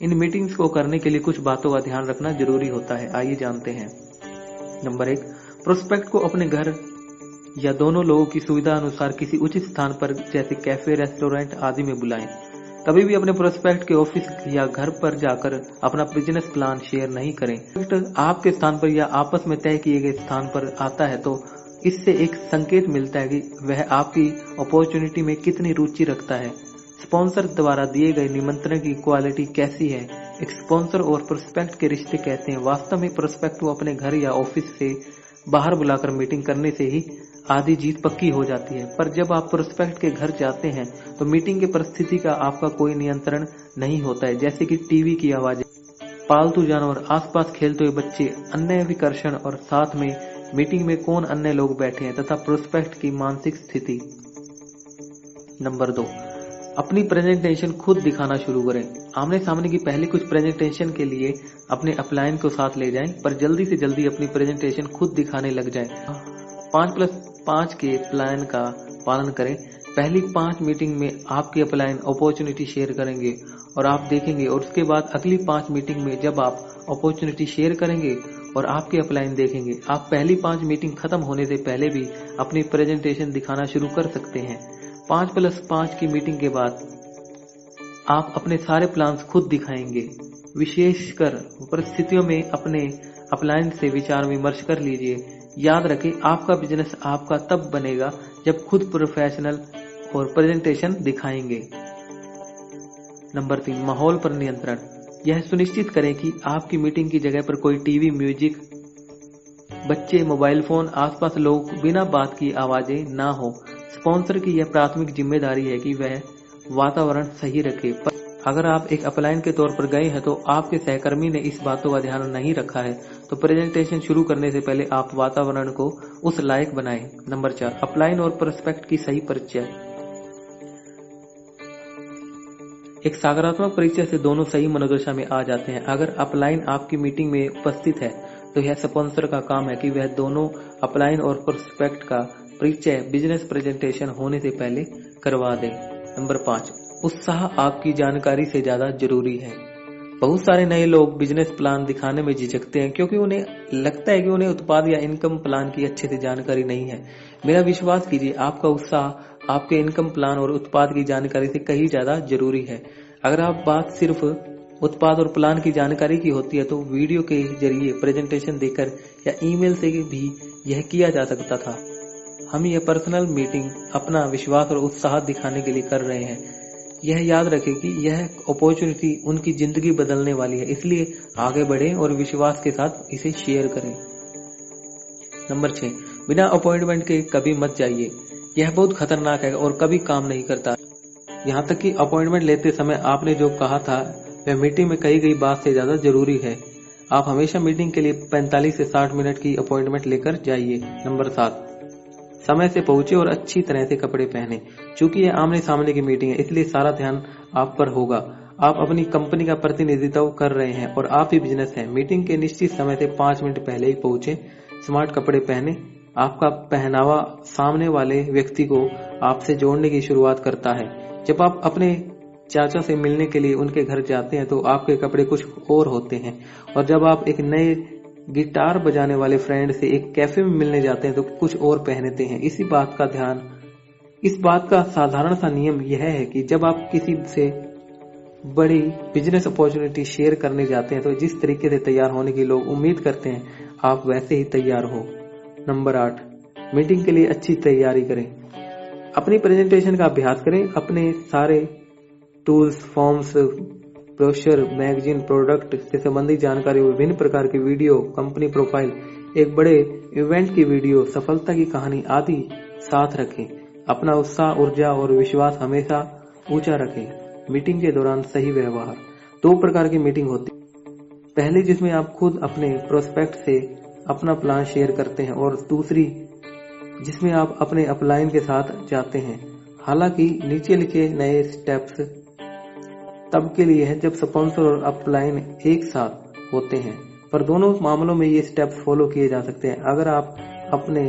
इन मीटिंग्स को करने के लिए कुछ बातों का ध्यान रखना जरूरी होता है। आइए जानते हैं। नंबर 1, प्रोस्पेक्ट को अपने घर या दोनों लोगों की सुविधा अनुसार किसी उचित स्थान पर जैसे कैफे, रेस्टोरेंट आदि में बुलाएं। कभी भी अपने प्रोस्पेक्ट के ऑफिस या घर पर जाकर अपना बिजनेस प्लान शेयर नहीं करें। आपके स्थान पर या आपस में तय किए गए स्थान पर आता है तो इससे एक संकेत मिलता है कि वह आपकी अपॉर्चुनिटी में कितनी रुचि रखता है। स्पॉन्सर द्वारा दिए गए निमंत्रण की क्वालिटी कैसी है। एक स्पॉन्सर और प्रोस्पेक्ट के रिश्ते कहते हैं। वास्तव में प्रोस्पेक्ट को अपने घर या ऑफिस से बाहर बुलाकर मीटिंग करने से ही आधी जीत पक्की हो जाती है। पर जब आप प्रोस्पेक्ट के घर जाते हैं तो मीटिंग की परिस्थिति का आपका कोई नियंत्रण नहीं होता है, जैसे कि टीवी की आवाजें, पालतू जानवर, आसपास खेलते हुए बच्चे, अन्य विकर्षण और साथ में मीटिंग में कौन अन्य लोग बैठे हैं तथा प्रोस्पेक्ट की मानसिक स्थिति। नंबर 2, अपनी प्रेजेंटेशन खुद दिखाना शुरू करें। आमने सामने की पहली कुछ प्रेजेंटेशन के लिए अपने अपलाइन को साथ ले जाएं, पर जल्दी से जल्दी अपनी प्रेजेंटेशन खुद दिखाने लग जाएं। 5+5 के प्लान का पालन करें। पहली 5 मीटिंग में आपके अपलाइन अपॉर्चुनिटी शेयर करेंगे और आप देखेंगे, और उसके बाद अगली 5 मीटिंग में जब आप अपॉर्चुनिटी शेयर करेंगे और आपके अपलाइन देखेंगे, आप पहली 5 मीटिंग खत्म होने से पहले भी अपनी प्रेजेंटेशन दिखाना शुरू कर सकते हैं। 5+5 की मीटिंग के बाद आप अपने सारे प्लान्स खुद दिखाएंगे। विशेषकर परिस्थितियों में अपने अपलाइन से विचार विमर्श कर लीजिए। याद रखें, आपका बिजनेस आपका तब बनेगा जब खुद प्रोफेशनल और प्रेजेंटेशन दिखाएंगे। नंबर 3, माहौल पर नियंत्रण। यह सुनिश्चित करें कि आपकी मीटिंग की जगह पर कोई टीवी, म्यूजिक, बच्चे, मोबाइल फोन, आसपास लोग, बिना बात की आवाजें ना हो। स्पॉन्सर की यह प्राथमिक जिम्मेदारी है कि वह वातावरण सही रखे। पर अगर आप एक अपलाइन के तौर पर गए हैं तो आपके सहकर्मी ने इस बातों का ध्यान नहीं रखा है, तो प्रेजेंटेशन शुरू करने से पहले आप वातावरण को उस लायक बनाएं। नंबर 4, अपलाइन और प्रोस्पेक्ट की सही परिचय। एक सकारात्मक परिचय से दोनों सही मनोदशा में आ जाते हैं। अगर अपलाइन आपकी मीटिंग में उपस्थित है तो यह स्पॉन्सर का काम है कि वह दोनों अपलाइन और प्रोस्पेक्ट का परिचय बिजनेस प्रेजेंटेशन होने से पहले करवा दें। नंबर 5, उत्साह आपकी जानकारी से ज्यादा जरूरी है। बहुत सारे नए लोग बिजनेस प्लान दिखाने में झिझकते हैं क्योंकि उन्हें लगता है कि उन्हें उत्पाद या इनकम प्लान की अच्छे से जानकारी नहीं है। मेरा विश्वास कीजिए, आपका उत्साह आपके इनकम प्लान और उत्पाद की जानकारी से कहीं ज्यादा जरूरी है। अगर आप बात सिर्फ उत्पाद और प्लान की जानकारी की होती है तो वीडियो के जरिए प्रेजेंटेशन देकर या ईमेल से भी यह किया जा सकता था। हम यह पर्सनल मीटिंग अपना विश्वास और उत्साह दिखाने के लिए कर रहे हैं। यह याद रखें कि यह अपॉर्चुनिटी उनकी जिंदगी बदलने वाली है, इसलिए आगे बढ़ें और विश्वास के साथ इसे शेयर करें। नंबर 6, बिना अपॉइंटमेंट के कभी मत जाइए। यह बहुत खतरनाक है और कभी काम नहीं करता। यहाँ तक कि अपॉइंटमेंट लेते समय आपने जो कहा था वह मीटिंग में कही गई बात से ज्यादा जरूरी है। आप हमेशा मीटिंग के लिए 45 से 60 मिनट की अपॉइंटमेंट लेकर जाइए। नंबर 7, समय से पहुंचे और अच्छी तरह से कपड़े पहने। चूंकि यह आमने सामने की मीटिंग है, इसलिए सारा ध्यान आप पर होगा। आप अपनी कंपनी का प्रतिनिधित्व कर रहे हैं और आप ही बिजनेस है। मीटिंग के निश्चित समय से 5 मिनट पहले ही पहुंचे, स्मार्ट कपड़े पहने। आपका पहनावा सामने वाले व्यक्ति को आपसे जोड़ने की शुरुआत करता है। जब आप अपने चाचा से मिलने के लिए उनके घर जाते हैं तो आपके कपड़े कुछ और होते हैं, और जब आप एक नए गिटार बजाने वाले फ्रेंड से एक कैफे में मिलने जाते हैं तो कुछ और पहनते हैं। इस बात का साधारण सा नियम यह है कि जब आप किसी से बड़ी बिजनेस अपॉर्चुनिटी शेयर करने जाते हैं तो जिस तरीके से तैयार होने की लोग उम्मीद करते हैं आप वैसे ही तैयार हो। नंबर 8, मीटिंग के लिए अच्छी तैयारी करें। अपनी प्रेजेंटेशन का अभ्यास करें। अपने सारे tools, forms, brochure, magazine, product से संबंधित जानकारी, विभिन्न प्रकार की वीडियो, कंपनी प्रोफाइल, एक बड़े इवेंट की वीडियो, सफलता की कहानी आदि साथ रखें। अपना उत्साह, ऊर्जा और विश्वास हमेशा ऊंचा रखें। मीटिंग के दौरान सही व्यवहार। 2 प्रकार की मीटिंग होती है। पहली जिसमें आप खुद अपने प्रोस्पेक्ट से अपना प्लान शेयर करते हैं, और दूसरी जिसमें आप अपने अपलाइन के साथ जाते हैं। हालांकि नीचे लिखे नए स्टेप्स तब के लिए है जब स्पॉन्सर और अपलाइन एक साथ होते हैं, पर दोनों मामलों में ये स्टेप्स फॉलो किए जा सकते हैं। अगर आप अपने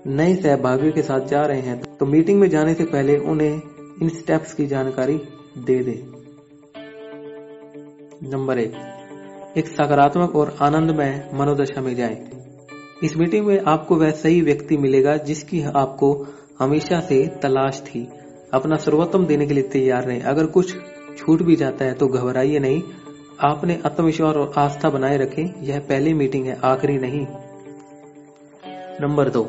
नए सहभागियों के साथ जा रहे हैं तो मीटिंग में जाने से पहले उन्हें इन स्टेप्स की जानकारी दे दें। नंबर 1, एक सकारात्मक और आनंदमय मनोदशा में जाएं। इस मीटिंग में आपको वह सही व्यक्ति मिलेगा जिसकी आपको हमेशा से तलाश थी। अपना सर्वोत्तम देने के लिए तैयार रहें। अगर कुछ छूट भी जाता है तो घबराइए नहीं। आपने आत्मविश्वास और आस्था बनाए रखें। यह पहली मीटिंग है, आखिरी नहीं। नंबर 2,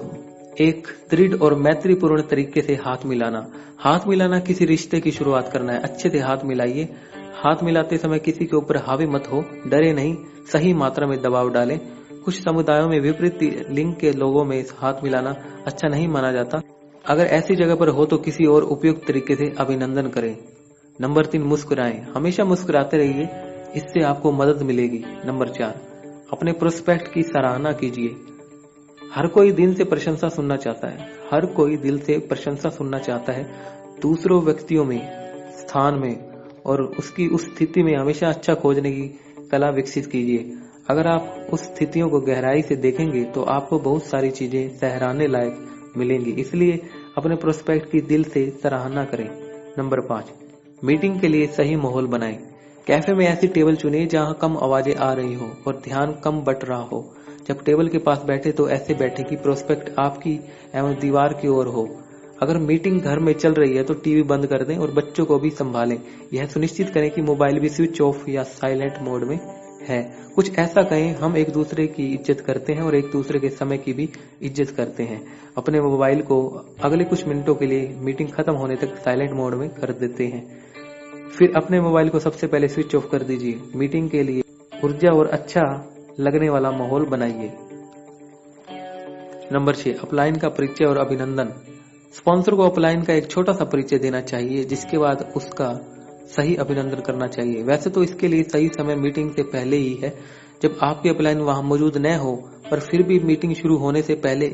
एक दृढ़ और मैत्रीपूर्ण तरीके से हाथ मिलाना। हाथ मिलाना किसी रिश्ते की शुरुआत करना है। अच्छे से हाथ मिलाइए। हाथ मिलाते समय किसी के ऊपर हावी मत हो, डरे नहीं, सही मात्रा में दबाव डालें। कुछ समुदायों में विपरीत लिंग के लोगों में हाथ मिलाना अच्छा नहीं माना जाता। अगर ऐसी जगह पर हो तो किसी और उपयुक्त तरीके से अभिनंदन करें। नंबर 3, मुस्कुराएं। हमेशा मुस्कुराते रहिए, इससे आपको मदद मिलेगी। नंबर 4, अपने प्रोस्पेक्ट की सराहना कीजिए। हर कोई दिल से प्रशंसा सुनना चाहता है। हर कोई दिल से प्रशंसा सुनना चाहता है। दूसरों व्यक्तियों में, स्थान में और उसकी उस स्थिति में हमेशा अच्छा खोजने की कला विकसित कीजिए। अगर आप उस स्थितियों को गहराई से देखेंगे तो आपको बहुत सारी चीजें सराहने लायक मिलेंगी। इसलिए अपने प्रोस्पेक्ट की दिल से सराहना करें। नंबर 5, मीटिंग के लिए सही माहौल बनाएं। कैफे में ऐसी टेबल चुनिए जहां कम आवाजें आ रही हो और ध्यान कम बट रहा हो। जब टेबल के पास बैठे तो ऐसे बैठे कि प्रोस्पेक्ट आपकी एवं दीवार की ओर हो। अगर मीटिंग घर में चल रही है तो टीवी बंद कर दें और बच्चों को भी संभालें। यह सुनिश्चित करें कि मोबाइल भी स्विच ऑफ या साइलेंट मोड में है। कुछ ऐसा कहें, हम एक दूसरे की इज्जत करते हैं और एक दूसरे के समय की भी इज्जत करते हैं। अपने मोबाइल को अगले कुछ मिनटों के लिए मीटिंग खत्म होने तक साइलेंट मोड में कर देते हैं। फिर अपने मोबाइल को सबसे पहले स्विच ऑफ कर दीजिए। मीटिंग के लिए ऊर्जा और अच्छा लगने वाला माहौल बनाइए। नंबर 6, अपलाइन का परिचय और अभिनंदन। स्पॉन्सर को अपलाइन का एक छोटा सा परिचय देना चाहिए, जिसके बाद उसका सही अभिनंदन करना चाहिए। वैसे तो इसके लिए सही समय मीटिंग से पहले ही है, जब आपके अपलाइन वहां मौजूद न हो, पर फिर भी मीटिंग शुरू होने से पहले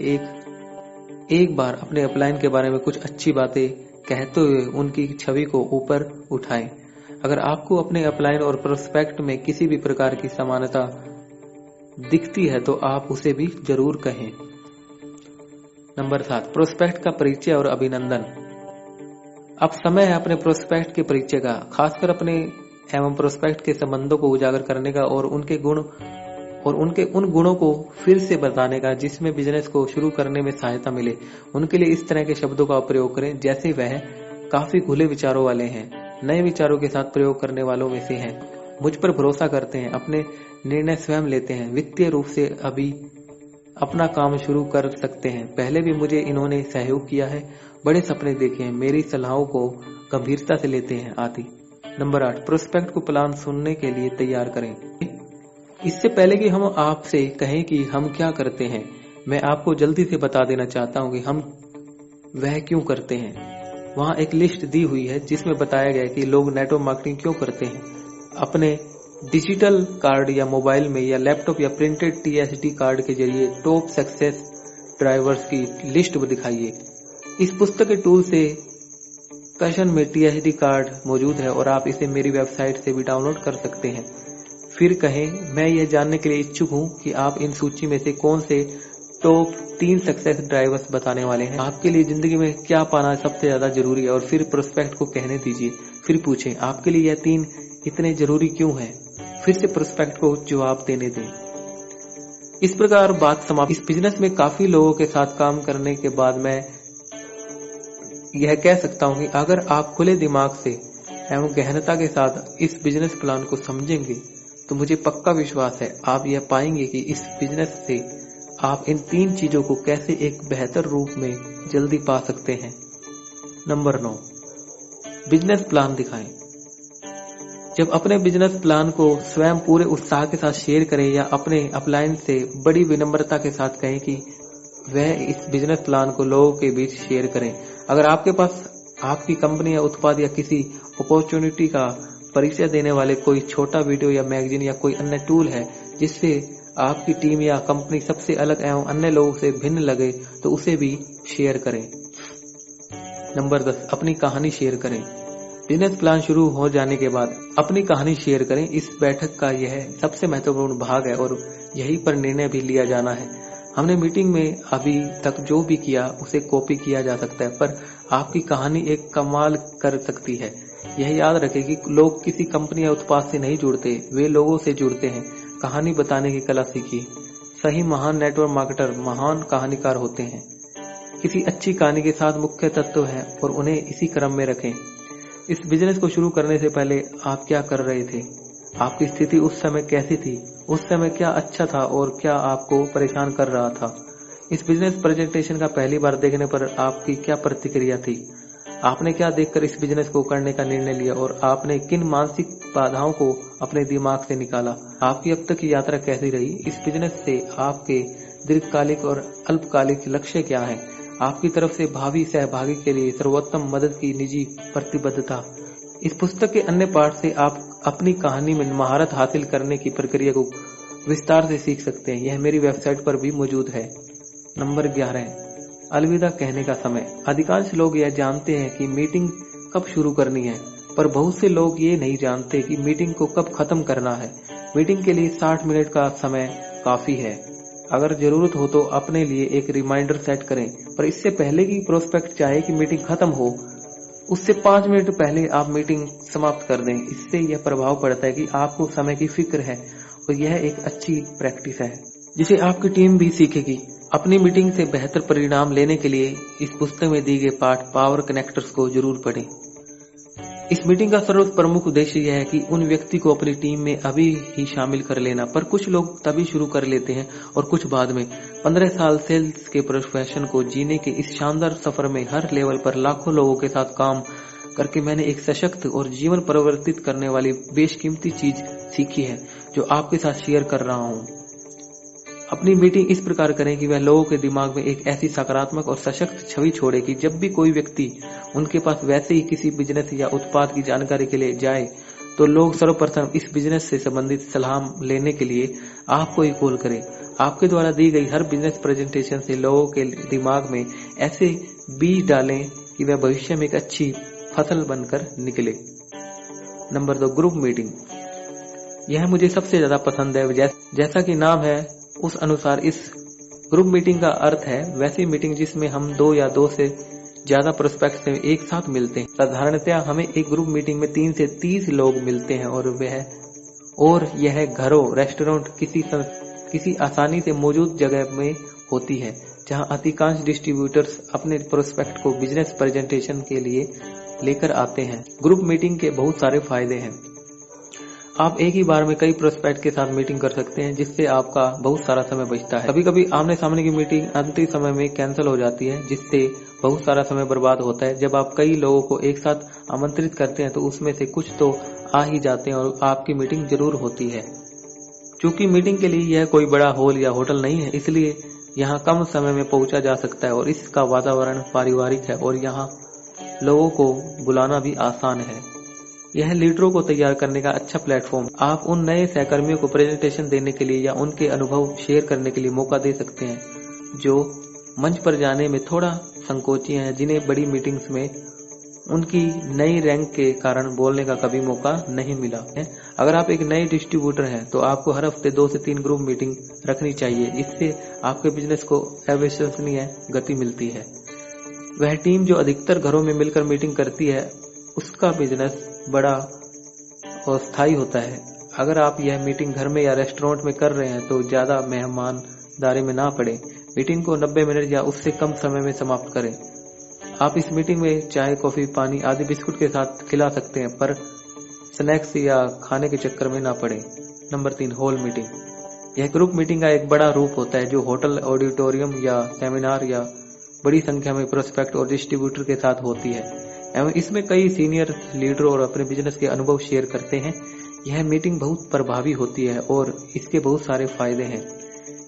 एक बार अपने अपलाइन के बारे में कुछ अच्छी बातें कहते हुए उनकी छवि को ऊपर उठाएं। अगर आपको अपने अपलाइन और प्रोस्पेक्ट में किसी भी प्रकार की समानता दिखती है तो आप उसे भी जरूर कहें। नंबर 7, प्रोस्पेक्ट का परिचय और अभिनंदन। अब समय है अपने प्रोस्पेक्ट के परिचय का, खासकर अपने एवं प्रोस्पेक्ट के संबंधों को उजागर करने का और उनके उन गुणों को फिर से बताने का जिसमें बिजनेस को शुरू करने में सहायता मिले। उनके लिए इस तरह के शब्दों का प्रयोग करें जैसे वह काफी खुले विचारों वाले हैं, नए विचारों के साथ प्रयोग करने वालों में से हैं, मुझ पर भरोसा करते हैं, अपने निर्णय स्वयं लेते हैं, वित्तीय रूप से अभी अपना काम शुरू कर सकते हैं, पहले भी मुझे इन्होंने सहयोग किया है, बड़े सपने देखे हैं, मेरी सलाहों को गंभीरता से लेते हैं आदि। नंबर 8, प्रोस्पेक्ट को प्लान सुनने के लिए तैयार करें। इससे पहले कि हम आपसे कहें कि हम क्या करते हैं, मैं आपको जल्दी से बता देना चाहता हूं कि हम वह क्यों करते हैं। वहां एक लिस्ट दी हुई है जिसमें बताया गया है कि लोग नेटवर्क मार्केटिंग क्यों करते हैं। अपने डिजिटल कार्ड या मोबाइल में या लैपटॉप या प्रिंटेड TSD कार्ड के जरिए टॉप सक्सेस ड्राइवर्स की लिस्ट दिखाइए। इस पुस्तक के टूल से कशन में TSD कार्ड मौजूद है और आप इसे मेरी वेबसाइट से भी डाउनलोड कर सकते हैं। फिर कहें, मैं यह जानने के लिए इच्छुक हूं कि आप इन सूची में से कौन से टॉप 3 सक्सेस ड्राइवर्स बताने वाले हैं। आपके लिए जिंदगी में क्या पाना सबसे ज्यादा जरूरी है और फिर प्रोस्पेक्ट को कहने दीजिए। फिर पूछें, आपके लिए यह 3 इतने जरूरी क्यों है। फिर से प्रोस्पेक्ट को जवाब देने दें। इस प्रकार बात समाप्त। इस बिजनेस में काफी लोगों के साथ काम करने के बाद मैं यह कह सकता हूं कि अगर आप खुले दिमाग से एवं गहनता के साथ इस बिजनेस प्लान को समझेंगे तो मुझे पक्का विश्वास है आप यह पाएंगे कि इस बिजनेस से आप इन 3 चीजों को कैसे एक बेहतर रूप में जल्दी पा सकते हैं। नंबर 9, बिजनेस प्लान दिखाएं। जब अपने बिजनेस प्लान को स्वयं पूरे उत्साह के साथ शेयर करें या अपने अपलाइन से बड़ी विनम्रता के साथ कहें कि वह इस बिजनेस प्लान को लोगों के बीच शेयर करें। अगर आपके पास आपकी कंपनी या उत्पाद या किसी अपॉर्चुनिटी का परिचय देने वाले कोई छोटा वीडियो या मैगजीन या कोई अन्य टूल है जिससे आपकी टीम या कंपनी सबसे अलग एवं अन्य लोगों से भिन्न लगे तो उसे भी शेयर करें। नंबर 10, अपनी कहानी शेयर करें। बिजनेस प्लान शुरू हो जाने के बाद अपनी कहानी शेयर करें। इस बैठक का यह सबसे महत्वपूर्ण भाग है और यहीं पर निर्णय भी लिया जाना है। हमने मीटिंग में अभी तक जो भी किया उसे कॉपी किया जा सकता है, पर आपकी कहानी एक कमाल कर सकती है। यह याद रखें कि लोग किसी कंपनी या उत्पाद से नहीं जुड़ते, वे लोगों से जुड़ते हैं। कहानी बताने की कला सीखिए। सही महान नेटवर्क मार्केटर महान कहानीकार होते हैं। किसी अच्छी कहानी के साथ मुख्य तत्व हैं और उन्हें इसी क्रम में रखें। इस बिजनेस को शुरू करने से पहले आप क्या कर रहे थे, आपकी स्थिति उस समय कैसी थी, उस समय क्या अच्छा था और क्या आपको परेशान कर रहा था। इस बिजनेस प्रेजेंटेशन का पहली बार देखने पर आपकी क्या प्रतिक्रिया थी, आपने क्या देखकर इस बिजनेस को करने का निर्णय लिया और आपने किन मानसिक बाधाओं को अपने दिमाग से निकाला। आपकी अब तक की यात्रा कैसी रही? इस बिजनेस से आपके दीर्घकालिक और अल्पकालिक लक्ष्य क्या है? आपकी तरफ से भावी सहभागी के लिए सर्वोत्तम मदद की निजी प्रतिबद्धता। इस पुस्तक के अन्य पाठ से आप अपनी कहानी में महारत हासिल करने की प्रक्रिया को विस्तार से सीख सकते हैं। यह मेरी वेबसाइट पर भी मौजूद है। नंबर 11, अलविदा कहने का समय। अधिकांश लोग यह जानते हैं कि मीटिंग कब शुरू करनी है, पर बहुत से लोग ये नहीं जानते कि मीटिंग को कब खत्म करना है। मीटिंग के लिए 60 मिनट का समय काफी है। अगर जरूरत हो तो अपने लिए एक रिमाइंडर सेट करें, पर इससे पहले कि प्रोस्पेक्ट चाहे कि मीटिंग खत्म हो, उससे 5 मिनट पहले आप मीटिंग समाप्त कर दें। इससे यह प्रभाव पड़ता है कि आपको समय की फिक्र है और यह एक अच्छी प्रैक्टिस है जिसे आपकी टीम भी सीखेगी। अपनी मीटिंग से बेहतर परिणाम लेने के लिए इस पुस्तक में दी गए पाठ पावर कनेक्टर्स को जरूर पढ़ें। इस मीटिंग का सर्व प्रमुख उद्देश्य यह है कि उन व्यक्ति को अपनी टीम में अभी ही शामिल कर लेना, पर कुछ लोग तभी शुरू कर लेते हैं और कुछ बाद में। 15 साल सेल्स के प्रोफेशन को जीने के इस शानदार सफर में हर लेवल पर लाखों लोगों के साथ काम करके मैंने एक सशक्त और जीवन परिवर्तित करने वाली बेशकीमती चीज सीखी है जो आपके साथ शेयर कर रहा हूँ। अपनी मीटिंग इस प्रकार करें कि वह लोगों के दिमाग में एक ऐसी सकारात्मक और सशक्त छवि छोड़े कि जब भी कोई व्यक्ति उनके पास वैसे ही किसी बिजनेस या उत्पाद की जानकारी के लिए जाए तो लोग सर्वप्रथम इस बिजनेस से संबंधित सलाह लेने के लिए आपको ही कॉल करें। आपके द्वारा दी गई हर बिजनेस प्रेजेंटेशन से लोगों के दिमाग में ऐसे बीज डालें कि वह भविष्य में एक अच्छी फसल बनकर निकले। Number 2, group meeting. यह मुझे सबसे ज्यादा पसंद है। जैसा कि नाम है उस अनुसार इस ग्रुप मीटिंग का अर्थ है वैसी मीटिंग जिसमें हम 2 या 2 से ज्यादा प्रोस्पेक्ट से एक साथ मिलते हैं। साधारणतया हमें एक ग्रुप मीटिंग में 3 से 30 लोग मिलते हैं और यह घरों, रेस्टोरेंट, किसी आसानी से मौजूद जगह में होती है जहां अधिकांश डिस्ट्रीब्यूटर्स अपने प्रोस्पेक्ट को बिजनेस प्रेजेंटेशन के लिए लेकर आते हैं। ग्रुप मीटिंग के बहुत सारे फायदे हैं। आप एक ही बार में कई प्रोस्पेक्ट के साथ मीटिंग कर सकते हैं जिससे आपका बहुत सारा समय बचता है। कभी कभी आमने सामने की मीटिंग अंतिम समय में कैंसिल हो जाती है जिससे बहुत सारा समय बर्बाद होता है। जब आप कई लोगों को एक साथ आमंत्रित करते हैं तो उसमें से कुछ तो आ ही जाते हैं और आपकी मीटिंग जरूर होती है। चूंकि मीटिंग के लिए यह कोई बड़ा हॉल या होटल नहीं है, इसलिए यहाँ कम समय में पहुंचा जा सकता है और इसका वातावरण पारिवारिक है और यहाँ लोगों को बुलाना भी आसान है। यह लीडरों को तैयार करने का अच्छा प्लेटफॉर्म। आप उन नए सहकर्मियों को प्रेजेंटेशन देने के लिए या उनके अनुभव शेयर करने के लिए मौका दे सकते हैं जो मंच पर जाने में थोड़ा संकोची हैं, जिन्हें बड़ी मीटिंग्स में उनकी नई रैंक के कारण बोलने का कभी मौका नहीं मिला है। अगर आप एक नए डिस्ट्रीब्यूटर हैं तो आपको हर हफ्ते 2 से 3 ग्रुप मीटिंग रखनी चाहिए। इससे आपके बिजनेस को अविश्वसनीय गति मिलती है। वह टीम जो अधिकतर घरों में मिलकर मीटिंग करती है उसका बिजनेस बड़ा और स्थायी होता है। अगर आप यह मीटिंग घर में या रेस्टोरेंट में कर रहे हैं तो ज्यादा मेहमानदारी में ना पड़े। मीटिंग को 90 मिनट या उससे कम समय में समाप्त करें। आप इस मीटिंग में चाय, कॉफी, पानी आदि बिस्कुट के साथ खिला सकते हैं, पर स्नैक्स या खाने के चक्कर में ना पड़े। Number 3, hall meeting. यह ग्रुप मीटिंग का एक बड़ा रूप होता है जो होटल, ऑडिटोरियम या सेमिनार या बड़ी संख्या में प्रोस्पेक्ट और डिस्ट्रीब्यूटर के साथ होती है एवं इसमें कई सीनियर लीडर और अपने बिजनेस के अनुभव शेयर करते हैं। यह मीटिंग बहुत प्रभावी होती है और इसके बहुत सारे फायदे हैं।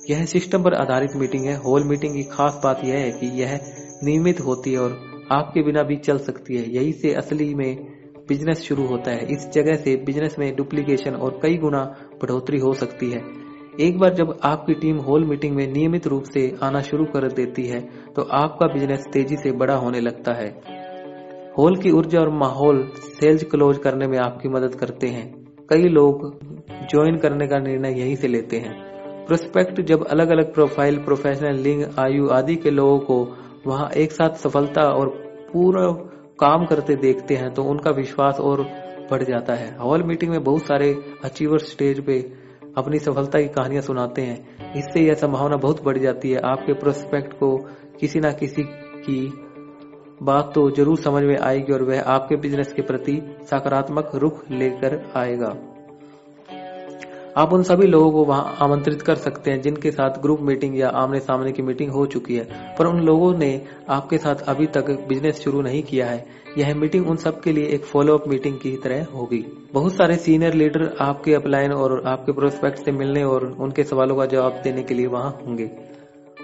यह सिस्टम पर आधारित मीटिंग है। हॉल मीटिंग की खास बात यह है कि यह नियमित होती है और आपके बिना भी चल सकती है। यही से असली में बिजनेस शुरू होता है। इस जगह से बिजनेस में डुप्लीकेशन और कई गुना बढ़ोतरी हो सकती है। एक बार जब आपकी टीम हॉल मीटिंग में नियमित रूप से आना शुरू कर देती है तो आपका बिजनेस तेजी से बड़ा होने लगता है। हॉल की ऊर्जा और माहौल सेल्स क्लोज करने में आपकी मदद करते हैं। कई लोग ज्वाइन करने का निर्णय यहीं से लेते हैं। प्रोस्पेक्ट जब अलग अलग प्रोफाइल, प्रोफेशनल, लिंग, आयु आदि के लोगों को वहां एक साथ सफलता और पूरा काम करते देखते हैं तो उनका विश्वास और बढ़ जाता है। हॉल मीटिंग में बहुत सारे अचीवर स्टेज पे अपनी सफलता की कहानियां सुनाते हैं। इससे यह संभावना बहुत बढ़ जाती है आपके प्रोस्पेक्ट को किसी न किसी की बात तो जरूर समझ में आएगी और वह आपके बिजनेस के प्रति सकारात्मक रुख लेकर आएगा। आप उन सभी लोगों को वहां आमंत्रित कर सकते हैं जिनके साथ ग्रुप मीटिंग या आमने सामने की मीटिंग हो चुकी है, पर उन लोगों ने आपके साथ अभी तक बिजनेस शुरू नहीं किया है। यह मीटिंग उन सब के लिए एक फॉलोअप मीटिंग की तरह होगी। बहुत सारे सीनियर लीडर आपके अपलाइन और आपके प्रोस्पेक्ट से मिलने और उनके सवालों का जवाब देने के लिए वहां होंगे।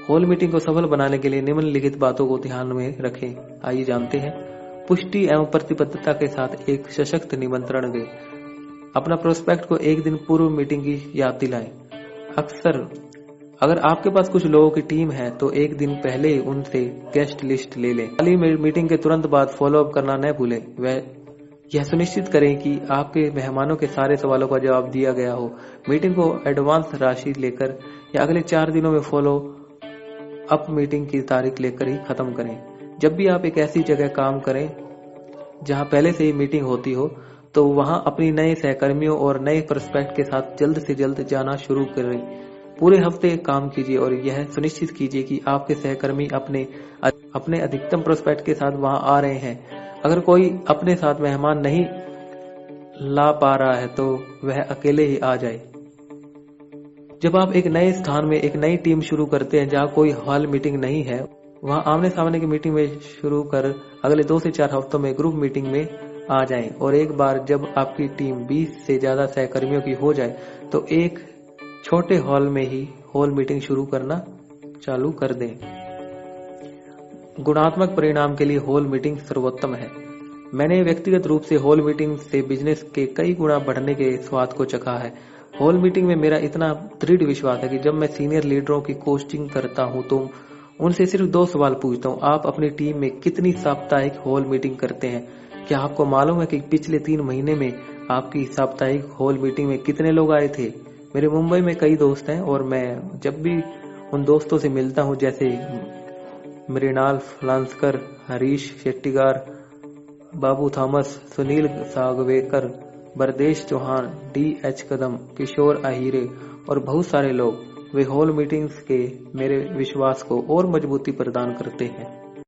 हॉल मीटिंग को सफल बनाने के लिए निम्नलिखित बातों को ध्यान में रखें। आइए जानते हैं। पुष्टि एवं प्रतिबद्धता के साथ एक सशक्त निमंत्रण दें। अपना प्रोस्पेक्ट को एक दिन पूर्व मीटिंग की याद दिलाएं। अक्सर अगर आपके पास कुछ लोगों की टीम है तो एक दिन पहले उनसे गेस्ट लिस्ट ले लें। खाली मीटिंग के तुरंत बाद फॉलोअप करना न भूलें। यह सुनिश्चित करें कि आपके मेहमानों के सारे सवालों का जवाब दिया गया हो। मीटिंग को एडवांस राशि लेकर या अगले 4 दिनों में फॉलो अप मीटिंग की तारीख लेकर ही खत्म करें। जब भी आप एक ऐसी जगह काम करें जहां पहले से ही मीटिंग होती हो तो वहां अपनी नए सहकर्मियों और नए प्रोस्पेक्ट के साथ जल्द से जल्द जाना शुरू करें। पूरे हफ्ते काम कीजिए और यह सुनिश्चित कीजिए कि आपके सहकर्मी अपने अधिकतम प्रोस्पेक्ट के साथ वहां आ रहे हैं। अगर कोई अपने साथ मेहमान नहीं ला पा रहा है तो वह अकेले ही आ जाए। जब आप एक नए स्थान में एक नई टीम शुरू करते हैं जहां कोई हॉल मीटिंग नहीं है, वहां आमने सामने की मीटिंग में शुरू कर अगले 2 से 4 हफ्तों में ग्रुप मीटिंग में आ जाएं और एक बार जब आपकी टीम 20 से ज्यादा सहकर्मियों की हो जाए तो एक छोटे हॉल में ही हॉल मीटिंग शुरू करना चालू कर दें। गुणात्मक परिणाम के लिए हॉल मीटिंग सर्वोत्तम है। मैंने व्यक्तिगत रूप से हॉल मीटिंग से बिजनेस के कई गुना बढ़ने के स्वाद को चखा है। हॉल मीटिंग में मेरा इतना दृढ़ विश्वास है कि जब मैं सीनियर लीडरों की कोचिंग करता हूं तो उनसे सिर्फ 2 सवाल पूछता हूं। आप अपनी टीम में कितनी साप्ताहिक हॉल मीटिंग करते हैं? क्या आपको मालूम है कि पिछले 3 महीने में आपकी साप्ताहिक हॉल मीटिंग में कितने लोग आए थे? मेरे मुंबई में कई दोस्त हैं और मैं जब भी उन दोस्तों से मिलता हूं जैसे मृणाल फलांस्कर, हरीश शेट्टीगार, बाबू थॉमस, सुनील सागवेकर, बरदेश चौहान, D.H. कदम, किशोर आहिरे और बहुत सारे लोग, वे हॉल मीटिंग्स के मेरे विश्वास को और मजबूती प्रदान करते हैं।